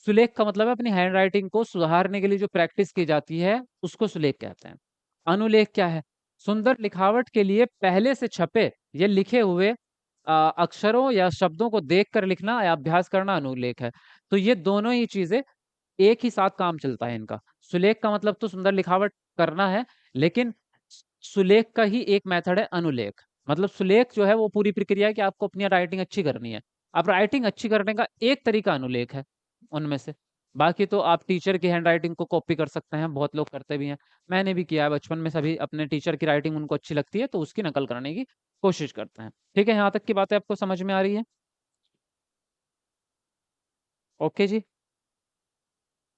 सुलेख का मतलब है अपनी हैंड राइटिंग को सुधारने के लिए जो प्रैक्टिस की जाती है, उसको सुलेख कहते हैं। अनुलेख क्या है? सुंदर लिखावट के लिए पहले से छपे या लिखे हुए अक्षरों या शब्दों को देखकर लिखना या अभ्यास करना अनुलेख है। तो ये दोनों ही चीजें एक ही साथ काम चलता है इनका। सुलेख का मतलब तो सुंदर लिखावट करना है, लेकिन सुलेख का ही एक मेथड है अनुलेख। मतलब सुलेख जो है वो पूरी प्रक्रिया है कि आपको अपनी राइटिंग अच्छी करनी है। अब राइटिंग अच्छी करने का एक तरीका अनुलेख है उनमें से। बाकी तो आप टीचर की हैंड राइटिंग को कॉपी कर सकते हैं, बहुत लोग करते भी हैं। मैंने भी किया है बचपन में, सभी अपने टीचर की राइटिंग उनको अच्छी लगती है तो उसकी नकल करने की कोशिश करते हैं। ठीक है, यहाँ तक की बातें आपको समझ में आ रही है? ओके जी।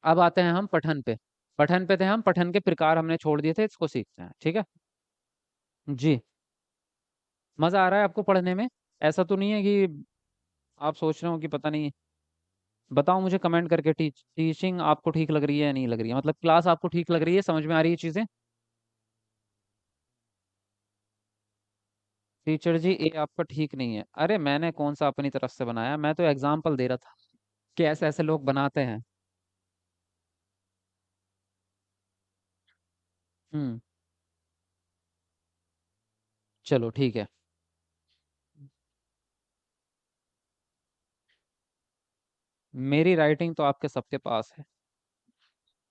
अब आते हैं हम पठन पे। पठन पे थे हम, पठन के प्रकार हमने छोड़ दिए थे, इसको सीखते हैं, ठीक है? जी। मजा आ रहा है आपको पढ़ने में? ऐसा तो नहीं है कि आप सोच रहे हो कि पता नहीं? बताओ मुझे कमेंट करके, टीचिंग आपको ठीक लग रही है या नहीं लग रही है, मतलब क्लास आपको ठीक लग रही है, समझ में आ रही है चीजें? टीचर जी, ये आपका ठीक नहीं है। अरे मैंने कौन सा अपनी तरफ से बनाया, मैं तो एग्जाम्पल दे रहा था कि ऐसे ऐसे लोग बनाते हैं। हम्म। चलो ठीक है। मेरी राइटिंग तो आपके सबके पास है।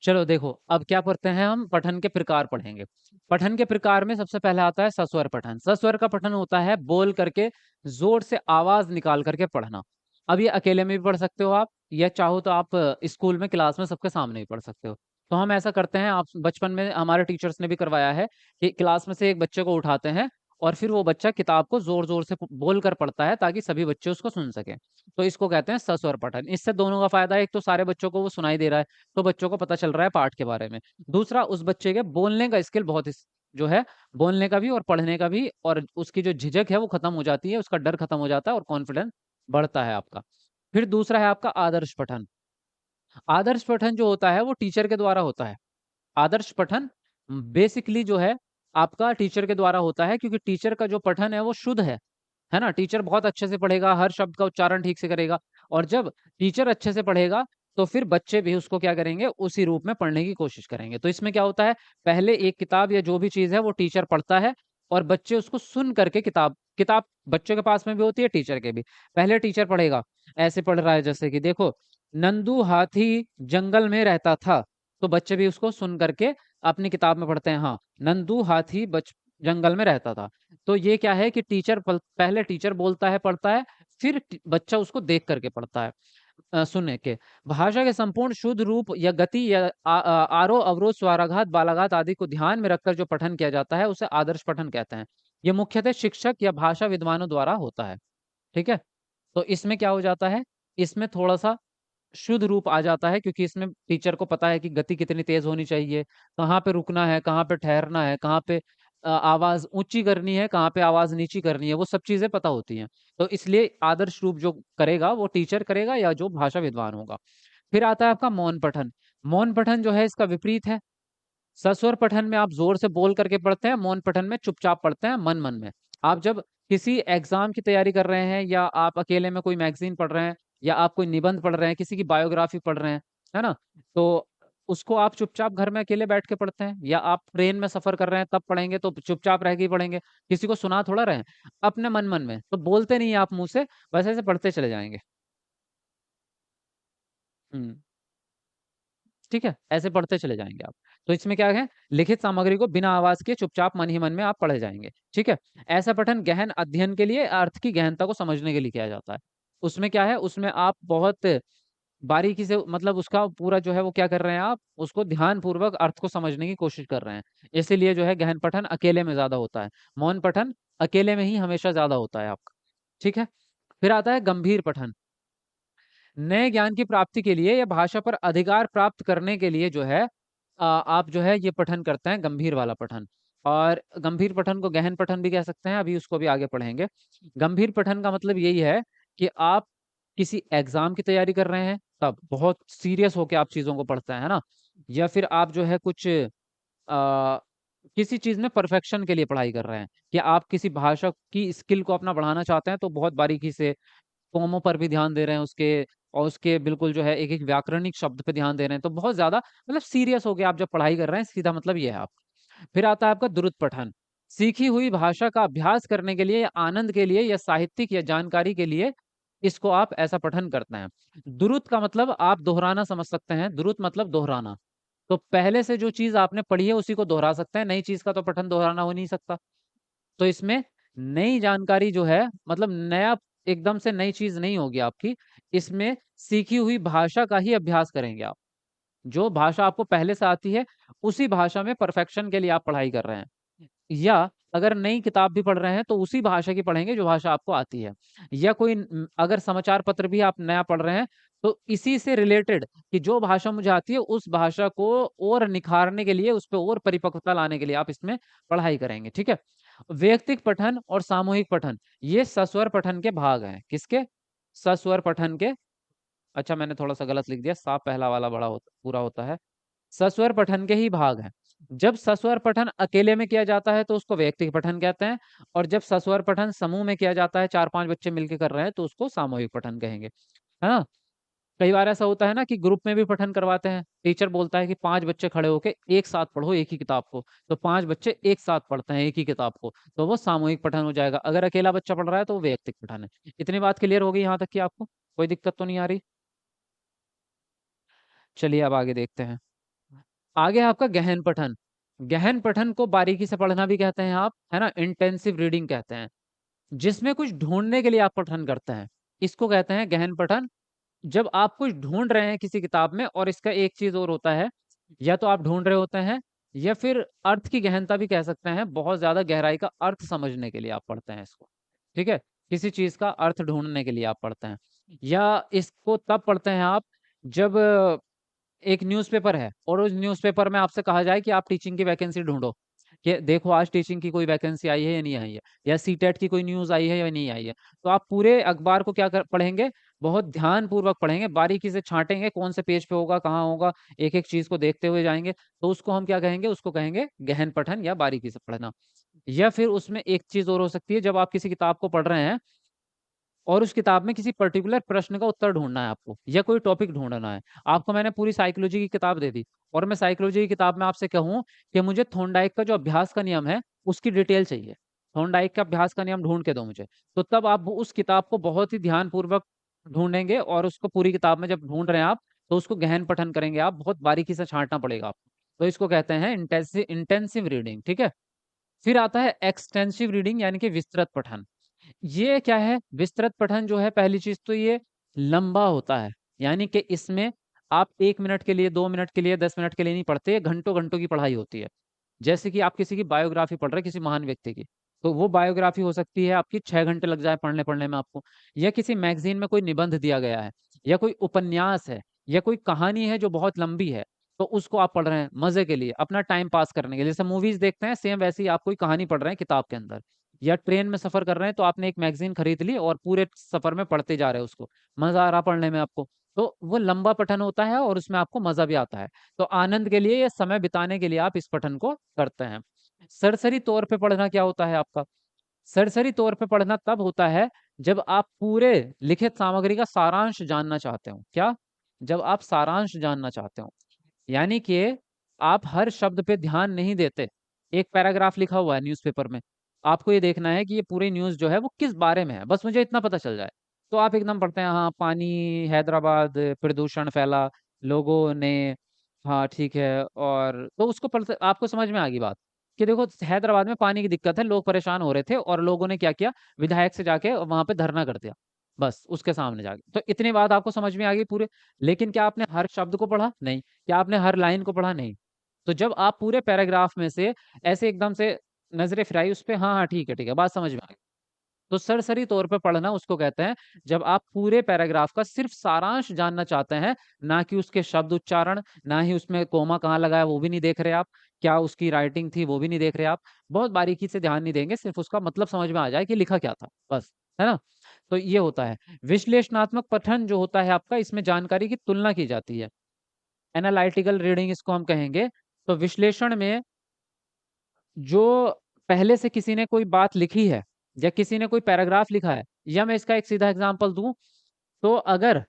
चलो देखो, अब क्या पढ़ते हैं हम, पठन के प्रकार पढ़ेंगे। पठन के प्रकार में सबसे पहले आता है सस्वर पठन। सस्वर का पठन होता है बोल करके, जोर से आवाज निकाल करके पढ़ना। अब ये अकेले में भी पढ़ सकते हो आप, या चाहो तो आप स्कूल में क्लास में सबके सामने भी पढ़ सकते हो। तो हम ऐसा करते हैं, आप बचपन में हमारे टीचर्स ने भी करवाया है कि क्लास में से एक बच्चे को उठाते हैं और फिर वो बच्चा किताब को जोर जोर से बोल कर पढ़ता है ताकि सभी बच्चे उसको सुन सकें। तो इसको कहते हैं सस्वर पठन। इससे दोनों का फायदा है, एक तो सारे बच्चों को वो सुनाई दे रहा है, तो बच्चों को पता चल रहा है पाठ के बारे में। दूसरा, उस बच्चे के बोलने का स्किल बहुत जो है, बोलने का भी और पढ़ने का भी, और उसकी जो झिझक है वो खत्म हो जाती है, उसका डर खत्म हो जाता है और कॉन्फिडेंस बढ़ता है आपका। फिर दूसरा है आपका आदर्श पठन। आदर्श पठन जो होता है वो टीचर के द्वारा होता है। आदर्श पठन बेसिकली जो है आपका टीचर के द्वारा होता है, क्योंकि टीचर का जो पठन है वो शुद्ध है ना? टीचर बहुत अच्छे से पढ़ेगा, हर शब्द का उच्चारण ठीक से करेगा। और जब टीचर अच्छे से पढ़ेगा, तो फिर बच्चे भी उसको क्या करेंगे, उसी रूप में पढ़ने की कोशिश करेंगे। तो इसमें क्या होता है, पहले एक किताब या जो भी चीज है वो टीचर पढ़ता है, और बच्चे उसको सुन करके, किताब किताब बच्चों के पास में भी होती है, टीचर के भी। पहले टीचर पढ़ेगा, ऐसे पढ़ रहा है जैसे कि देखो, नंदू हाथी जंगल में रहता था। तो बच्चे भी उसको सुन करके अपनी किताब में पढ़ते हैं, हाँ, नंदू हाथी जंगल में रहता था। तो ये क्या है कि टीचर पहले टीचर बोलता है, पढ़ता है, फिर बच्चा उसको देख करके पढ़ता है। सुनने के, भाषा के संपूर्ण शुद्ध रूप या गति या आरोह अवरोध स्वराघात बालाघात आदि को ध्यान में रखकर जो पठन किया जाता है उसे आदर्श पठन कहते हैं। ये मुख्यतः शिक्षक या भाषा विद्वानों द्वारा होता है। ठीक है। तो इसमें क्या हो जाता है, इसमें थोड़ा सा शुद्ध रूप आ जाता है, क्योंकि इसमें टीचर को पता है कि गति कितनी तेज होनी चाहिए, कहाँ पे रुकना है, कहाँ पे ठहरना है, कहाँ पे आवाज ऊंची करनी है, कहाँ पे आवाज नीची करनी है, वो सब चीजें पता होती हैं। तो इसलिए आदर्श रूप जो करेगा वो टीचर करेगा या जो भाषा विद्वान होगा। फिर आता है आपका मौन पठन। मौन पठन जो है इसका विपरीत है। सस्वर पठन में आप जोर से बोल करके पढ़ते हैं, मौन पठन में चुपचाप पढ़ते हैं मन मन में। आप जब किसी एग्जाम की तैयारी कर रहे हैं, या आप अकेले में कोई मैगजीन पढ़ रहे हैं, या आप कोई निबंध पढ़ रहे हैं, किसी की बायोग्राफी पढ़ रहे हैं, है ना, तो उसको आप चुपचाप घर में अकेले बैठ के पढ़ते हैं, या आप ट्रेन में सफर कर रहे हैं तब पढ़ेंगे तो चुपचाप रह के ही पढ़ेंगे, किसी को सुना थोड़ा रहे हैं, अपने मन मन में तो बोलते नहीं है आप मुंह से, बस ऐसे पढ़ते चले जाएंगे। हम्म। ठीक है, ऐसे पढ़ते चले जाएंगे आप। तो इसमें क्या है, लिखित सामग्री को बिना आवाज के चुपचाप मन ही मन में आप पढ़े जाएंगे। ठीक है। ऐसा पठन गहन अध्ययन के लिए, अर्थ की गहनता को समझने के लिए किया जाता है। उसमें क्या है, उसमें आप बहुत बारीकी से, मतलब उसका पूरा जो है वो क्या कर रहे हैं, आप उसको ध्यान पूर्वक अर्थ को समझने की कोशिश कर रहे हैं। इसीलिए जो है गहन पठन अकेले में ज्यादा होता है, मौन पठन अकेले में ही हमेशा ज्यादा होता है आपका। ठीक है। फिर आता है गंभीर पठन। नए ज्ञान की प्राप्ति के लिए या भाषा पर अधिकार प्राप्त करने के लिए जो है आप जो है ये पठन करते हैं, गंभीर वाला पठन। और गंभीर पठन को गहन पठन भी कह सकते हैं, अभी उसको भी आगे पढ़ेंगे। गंभीर पठन का मतलब यही है कि आप किसी एग्जाम की तैयारी कर रहे हैं, तब बहुत सीरियस होके आप चीजों को पढ़ते हैं, है ना। या फिर आप जो है कुछ किसी चीज में परफेक्शन के लिए पढ़ाई कर रहे हैं, कि आप किसी भाषा की स्किल को अपना बढ़ाना चाहते हैं, तो बहुत बारीकी से फॉर्मों पर भी ध्यान दे रहे हैं उसके, और उसके बिल्कुल जो है एक एक व्याकरणिक शब्द पे ध्यान दे रहे हैं, तो बहुत ज्यादा मतलब सीरियस हो गया आप जब पढ़ाई कर रहे हैं, सीधा मतलब ये है आप। फिर आता है आपका द्रुत पठन। सीखी हुई भाषा का अभ्यास करने के लिए, या आनंद के लिए, या साहित्यिक या जानकारी के लिए इसको आप ऐसा पठन करते हैं। द्रुत का मतलब आप दोहराना समझ सकते हैं, द्रुत मतलब दोहराना। तो पहले से जो चीज आपने पढ़ी है उसी को दोहरा सकते हैं, नई चीज का तो पठन दोहराना हो नहीं सकता। तो इसमें नई जानकारी जो है, मतलब नया, एकदम से नई चीज नहीं होगी आपकी। इसमें सीखी हुई भाषा का ही अभ्यास करेंगे आप। जो भाषा आपको पहले से आती है उसी भाषा में परफेक्शन के लिए आप पढ़ाई कर रहे हैं। या अगर नई किताब भी पढ़ रहे हैं तो उसी भाषा की पढ़ेंगे जो भाषा आपको आती है। या कोई अगर समाचार पत्र भी आप नया पढ़ रहे हैं, तो इसी से रिलेटेड, कि जो भाषा मुझे आती है उस भाषा को और निखारने के लिए, उस पर और परिपक्वता लाने के लिए आप इसमें पढ़ाई करेंगे। ठीक है। व्यक्तिक पठन और सामूहिक पठन, ये सस्वर पठन के भाग हैं। किसके? सस्वर पठन के। अच्छा, मैंने थोड़ा सा गलत लिख दिया, सा पहला वाला बड़ा होता पूरा होता है। सस्वर पठन के ही भाग हैं। जब सस्वर पठन अकेले में किया जाता है तो उसको व्यक्तिक पठन कहते हैं, और जब सस्वर पठन समूह में किया जाता है, चार पांच बच्चे मिलकर कर रहे हैं, तो उसको सामूहिक पठन कहेंगे, है ना। कई बार ऐसा होता है ना कि ग्रुप में भी पठन करवाते हैं, टीचर बोलता है कि पांच बच्चे खड़े होके एक साथ पढ़ो एक ही किताब को, तो पांच बच्चे एक साथ पढ़ते हैं एक ही किताब को, तो वो सामूहिक पठन हो जाएगा। अगर अकेला बच्चा पढ़ रहा है तो वो वैयक्तिक पठन है। इतनी बात क्लियर हो गई यहाँ तक कि आपको कोई दिक्कत तो नहीं आ रही? चलिए अब आगे देखते हैं। आगे है आपका गहन पठन। गहन पठन को बारीकी से पढ़ना भी कहते हैं आप, है ना, इंटेंसिव रीडिंग कहते हैं, जिसमें कुछ ढूंढने के लिए आप पठन करते हैं, इसको कहते हैं गहन पठन। जब आप कुछ ढूंढ रहे हैं किसी किताब में, और इसका एक चीज और होता है, या तो आप ढूंढ रहे होते हैं, या फिर अर्थ की गहनता भी कह सकते हैं, बहुत ज्यादा गहराई का अर्थ समझने के लिए आप पढ़ते हैं इसको। ठीक है। किसी चीज का अर्थ ढूंढने के लिए आप पढ़ते हैं, या इसको तब पढ़ते हैं आप जब एक न्यूज़पेपर है और उस न्यूज़पेपर में आपसे कहा जाए कि आप टीचिंग की वैकेंसी ढूंढो, कि देखो आज टीचिंग की कोई वैकेंसी आई है या नहीं आई है, या सीटेट की कोई न्यूज़ आई है या नहीं आई है। तो आप पूरे अखबार को क्या पढ़ेंगे, बहुत ध्यान पूर्वक पढ़ेंगे, बारीकी से छांटेंगे कौन से पेज पे होगा, कहाँ होगा, एक एक चीज को देखते हुए जाएंगे। तो उसको हम क्या कहेंगे, उसको कहेंगे गहन पठन या बारीकी से पढ़ना। या फिर उसमें एक चीज और हो सकती है, जब आप किसी किताब को पढ़ रहे हैं और उस किताब में किसी पर्टिकुलर प्रश्न का उत्तर ढूंढना है आपको, या कोई टॉपिक ढूंढना है। आपको मैंने पूरी साइकोलॉजी की किताब दे दी, और मैं साइकोलॉजी की किताब में आपसे कहूँ कि मुझे थॉर्नडाइक का जो अभ्यास का नियम है उसकी डिटेल चाहिए, थॉर्नडाइक का अभ्यास का नियम ढूंढ के दो मुझे। तो तब आप उस किताब को बहुत ही ध्यानपूर्वक ढूंढेंगे, और उसको पूरी किताब में जब ढूंढ रहे हैं आप, तो उसको गहन पठन करेंगे आप, बहुत बारीकी से छांटना पड़ेगा आपको। तो इसको कहते हैं इंटेंसिव इंटेंसिव रीडिंग। ठीक है। फिर आता है एक्सटेंसिव रीडिंग, यानी कि विस्तृत पठन। ये क्या है, विस्तृत पठन जो है, पहली चीज तो ये लंबा होता है, यानी कि इसमें आप 1 मिनट के लिए, 2 मिनट के लिए, 10 मिनट के लिए नहीं पढ़ते, घंटों घंटों की पढ़ाई होती है। जैसे कि आप किसी की बायोग्राफी पढ़ रहे हैं, किसी महान व्यक्ति की, तो वो बायोग्राफी हो सकती है आपकी 6 घंटे लग जाए पढ़ने पढ़ने में आपको। या किसी मैगजीन में कोई निबंध दिया गया है, या कोई उपन्यास है, या कोई कहानी है जो बहुत लंबी है, तो उसको आप पढ़ रहे हैं मजे के लिए, अपना टाइम पास करने के लिए। जैसे मूवीज देखते हैं, सेम वैसे ही आप कोई कहानी पढ़ रहे हैं किताब के अंदर। या ट्रेन में सफर कर रहे हैं, तो आपने एक मैगजीन खरीद ली और पूरे सफर में पढ़ते जा रहे हैं उसको, मजा आ रहा पढ़ने में आपको। तो वो लंबा पठन होता है और उसमें आपको मजा भी आता है। तो आनंद के लिए या समय बिताने के लिए आप इस पठन को करते हैं। सरसरी तौर पे पढ़ना क्या होता है आपका? सरसरी तौर पे पढ़ना तब होता है जब आप पूरे लिखित सामग्री का सारांश जानना चाहते हो। क्या? जब आप सारांश जानना चाहते हो, यानी कि आप हर शब्द पे ध्यान नहीं देते। एक पैराग्राफ लिखा हुआ है न्यूज़पेपर में, आपको ये देखना है कि ये पूरी न्यूज़ जो है वो किस बारे में है, बस मुझे इतना पता चल जाए। तो आप एकदम पढ़ते हैं, हाँ पानी, हैदराबाद प्रदूषण फैला, लोगों ने, हाँ ठीक है, और तो उसको पढ़ते आपको समझ में आ गई बात कि देखो हैदराबाद में पानी की दिक्कत है, लोग परेशान हो रहे थे और लोगों ने क्या किया, विधायक से जाके वहां पे धरना कर दिया, बस उसके सामने जाके। तो इतनी बात आपको समझ में आ गई पूरे। लेकिन क्या आपने हर शब्द को पढ़ा? नहीं। क्या आपने हर लाइन को पढ़ा? नहीं। तो जब आप पूरे पैराग्राफ में से ऐसे एकदम से नजरें फिराई उस पे, हाँ हाँ ठीक है ठीक है, बात समझ में आ गई। तो सरसरी तौर पे पढ़ना उसको कहते हैं जब आप पूरे पैराग्राफ का सिर्फ सारांश जानना चाहते हैं, ना कि उसके शब्द उच्चारण, ना ही उसमें कोमा कहाँ लगा है वो भी नहीं देख रहे आप, क्या उसकी राइटिंग थी वो भी नहीं देख रहे आप, बहुत बारीकी से ध्यान नहीं देंगे, सिर्फ उसका मतलब समझ में आ जाए कि लिखा क्या था, बस। है ना? तो ये होता है। विश्लेषणात्मक पठन जो होता है आपका, इसमें जानकारी की तुलना की जाती है, एनालिटिकल रीडिंग इसको हम कहेंगे। तो विश्लेषण में जो पहले से किसी ने कोई बात लिखी है, या किसी ने कोई पैराग्राफ लिखा है, या मैं इसका एक सीधा एग्जांपल दूं, तो अगर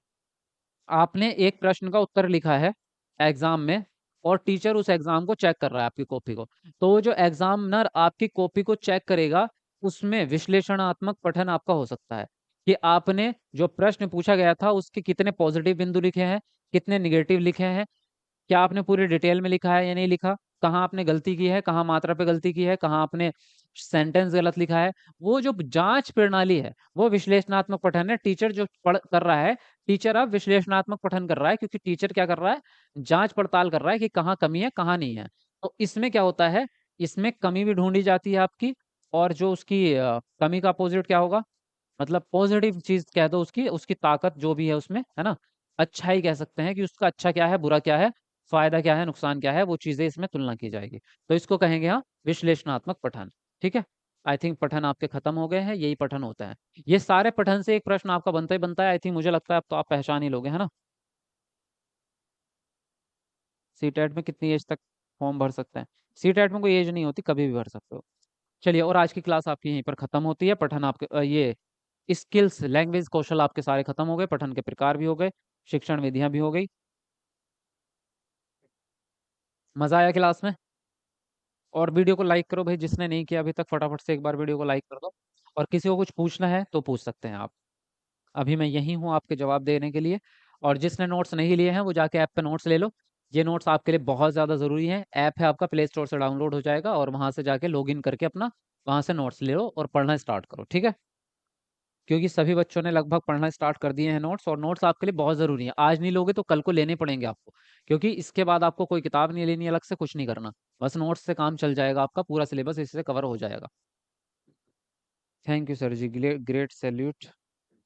आपने एक प्रश्न का उत्तर लिखा है एग्जाम में, और टीचर उस एग्जाम को चेक कर रहा है आपकी कॉपी को, तो वो जो एग्जामिनर आपकी कॉपी को चेक करेगा, उसमें विश्लेषणात्मक पठन आपका हो सकता है कि आपने जो प्रश्न पूछा गया था उसके कितने पॉजिटिव बिंदु लिखे हैं, कितने निगेटिव लिखे हैं, क्या आपने पूरी डिटेल में लिखा है या नहीं लिखा, कहाँ आपने गलती की है, कहाँ मात्रा पे गलती की है, कहाँ आपने सेंटेंस गलत लिखा है। वो जो जांच प्रणाली है वो विश्लेषणात्मक पठन है। टीचर जो पढ़ कर रहा है, टीचर अब विश्लेषणात्मक पठन कर रहा है, क्योंकि टीचर क्या कर रहा है, जांच पड़ताल कर रहा है कि कहाँ कमी है कहाँ नहीं है। तो इसमें क्या होता है, इसमें कमी भी ढूंढी जाती है आपकी, और जो उसकी कमी का अपोजिट क्या होगा, मतलब पॉजिटिव चीज कह दो, उसकी उसकी ताकत जो भी है उसमें, है ना, अच्छा ही कह सकते हैं कि उसका अच्छा क्या है, बुरा क्या है, फायदा क्या है, नुकसान क्या है, वो चीजें इसमें तुलना की जाएगी। तो इसको कहेंगे हाँ विश्लेषणात्मक पठन। ठीक है। आई थिंक पठन आपके खत्म हो गए हैं, यही पठन होता है। ये सारे पठन से एक प्रश्न आपका बनता ही बनता है, आई थिंक मुझे लगता है अब तो आप पहचान ही लोगे, है ना। सीटेट में कितनी एज तक फॉर्म भर सकते हैं? सीटेट में कोई एज नहीं होती, कभी भी भर सकते हो। चलिए, और आज की क्लास आपकी यहीं पर खत्म होती है। पठन आपके ये स्किल्स, लैंग्वेज कौशल आपके सारे खत्म हो गए, पठन के प्रकार भी हो गए, शिक्षण विधियां भी हो गई। मजा आया क्लास में? और वीडियो को लाइक करो भाई, जिसने नहीं किया अभी तक फटाफट से एक बार वीडियो को लाइक कर दो। और किसी को कुछ पूछना है तो पूछ सकते हैं आप, अभी मैं यही हूँ आपके जवाब देने के लिए। और जिसने नोट्स नहीं लिए हैं वो जाके ऐप पे नोट्स ले लो। ये नोट्स आपके लिए बहुत ज़्यादा ज़रूरी है। ऐप है आपका, प्ले स्टोर से डाउनलोड हो जाएगा, और वहाँ से जाके लॉगिन करके अपना वहाँ से नोट्स ले लो और पढ़ना स्टार्ट करो, ठीक है। क्योंकि सभी बच्चों ने लगभग पढ़ना स्टार्ट कर दिए हैं नोट्स, और नोट्स आपके लिए बहुत ज़रूरी है। आज नहीं लोगे तो कल को लेने पड़ेंगे आपको, क्योंकि इसके बाद आपको कोई किताब नहीं लेनी, अलग से कुछ नहीं करना, बस नोट्स से काम चल जाएगा, आपका पूरा सिलेबस इससे कवर हो जाएगा। Thank you sir ji, great salute.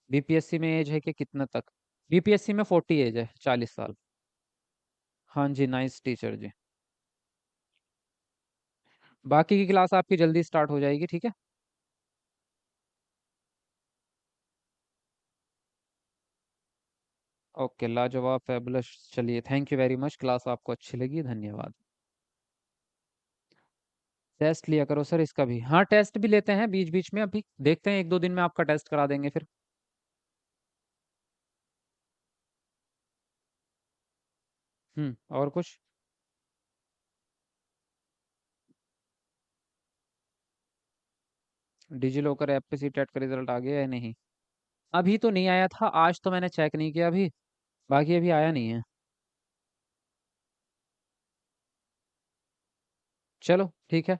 BPSC में एज है कि कितना तक? बीपीएससी में 40 एज है, 40 साल। हाँ जी, नाइस टीचर जी। बाकी की क्लास आपकी जल्दी स्टार्ट हो जाएगी, ठीक है। ओके, लाजवाब, फैबुलस। चलिए, thank you very much, class आपको अच्छी लगी, धन्यवाद। टेस्ट लिया करो सर इसका भी, हाँ टेस्ट भी लेते हैं बीच बीच में, अभी देखते हैं 1-2 दिन में आपका टेस्ट करा देंगे फिर। और कुछ? डिजी लॉकर ऐप पे सी टेट का रिजल्ट आ गया या नहीं? अभी तो नहीं आया था, आज तो मैंने चेक नहीं किया अभी, बाकी अभी आया नहीं है। चलो ठीक है।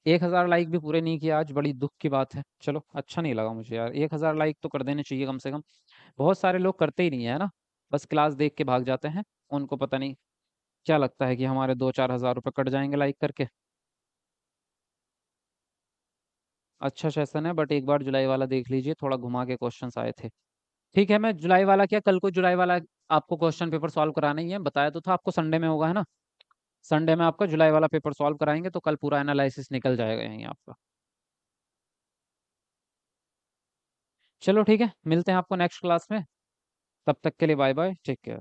1,000 लाइक भी पूरे नहीं किया आज, बड़ी दुख की बात है। चलो, अच्छा नहीं लगा मुझे यार, 1,000 लाइक तो कर देने चाहिए कम से कम। बहुत सारे लोग करते ही नहीं है ना। बस क्लास देख के भाग जाते हैं। उनको पता नहीं क्या लगता है कि हमारे 2-4 हज़ार रुपये कट जाएंगे लाइक करके। अच्छा सेशन है, बट एक बार जुलाई वाला देख लीजिए, थोड़ा घुमा के क्वेश्चंस आए थे। ठीक है, मैं जुलाई वाला क्या, कल को जुलाई वाला आपको क्वेश्चन पेपर सॉल्व कराना ही है, बताया तो था आपको संडे में होगा, है ना। संडे में आपका जुलाई वाला पेपर सॉल्व कराएंगे, तो कल पूरा एनालिसिस निकल जाएगा यहीं आपका। चलो ठीक है, मिलते हैं आपको नेक्स्ट क्लास में। तब तक के लिए बाय बाय, टेक केयर।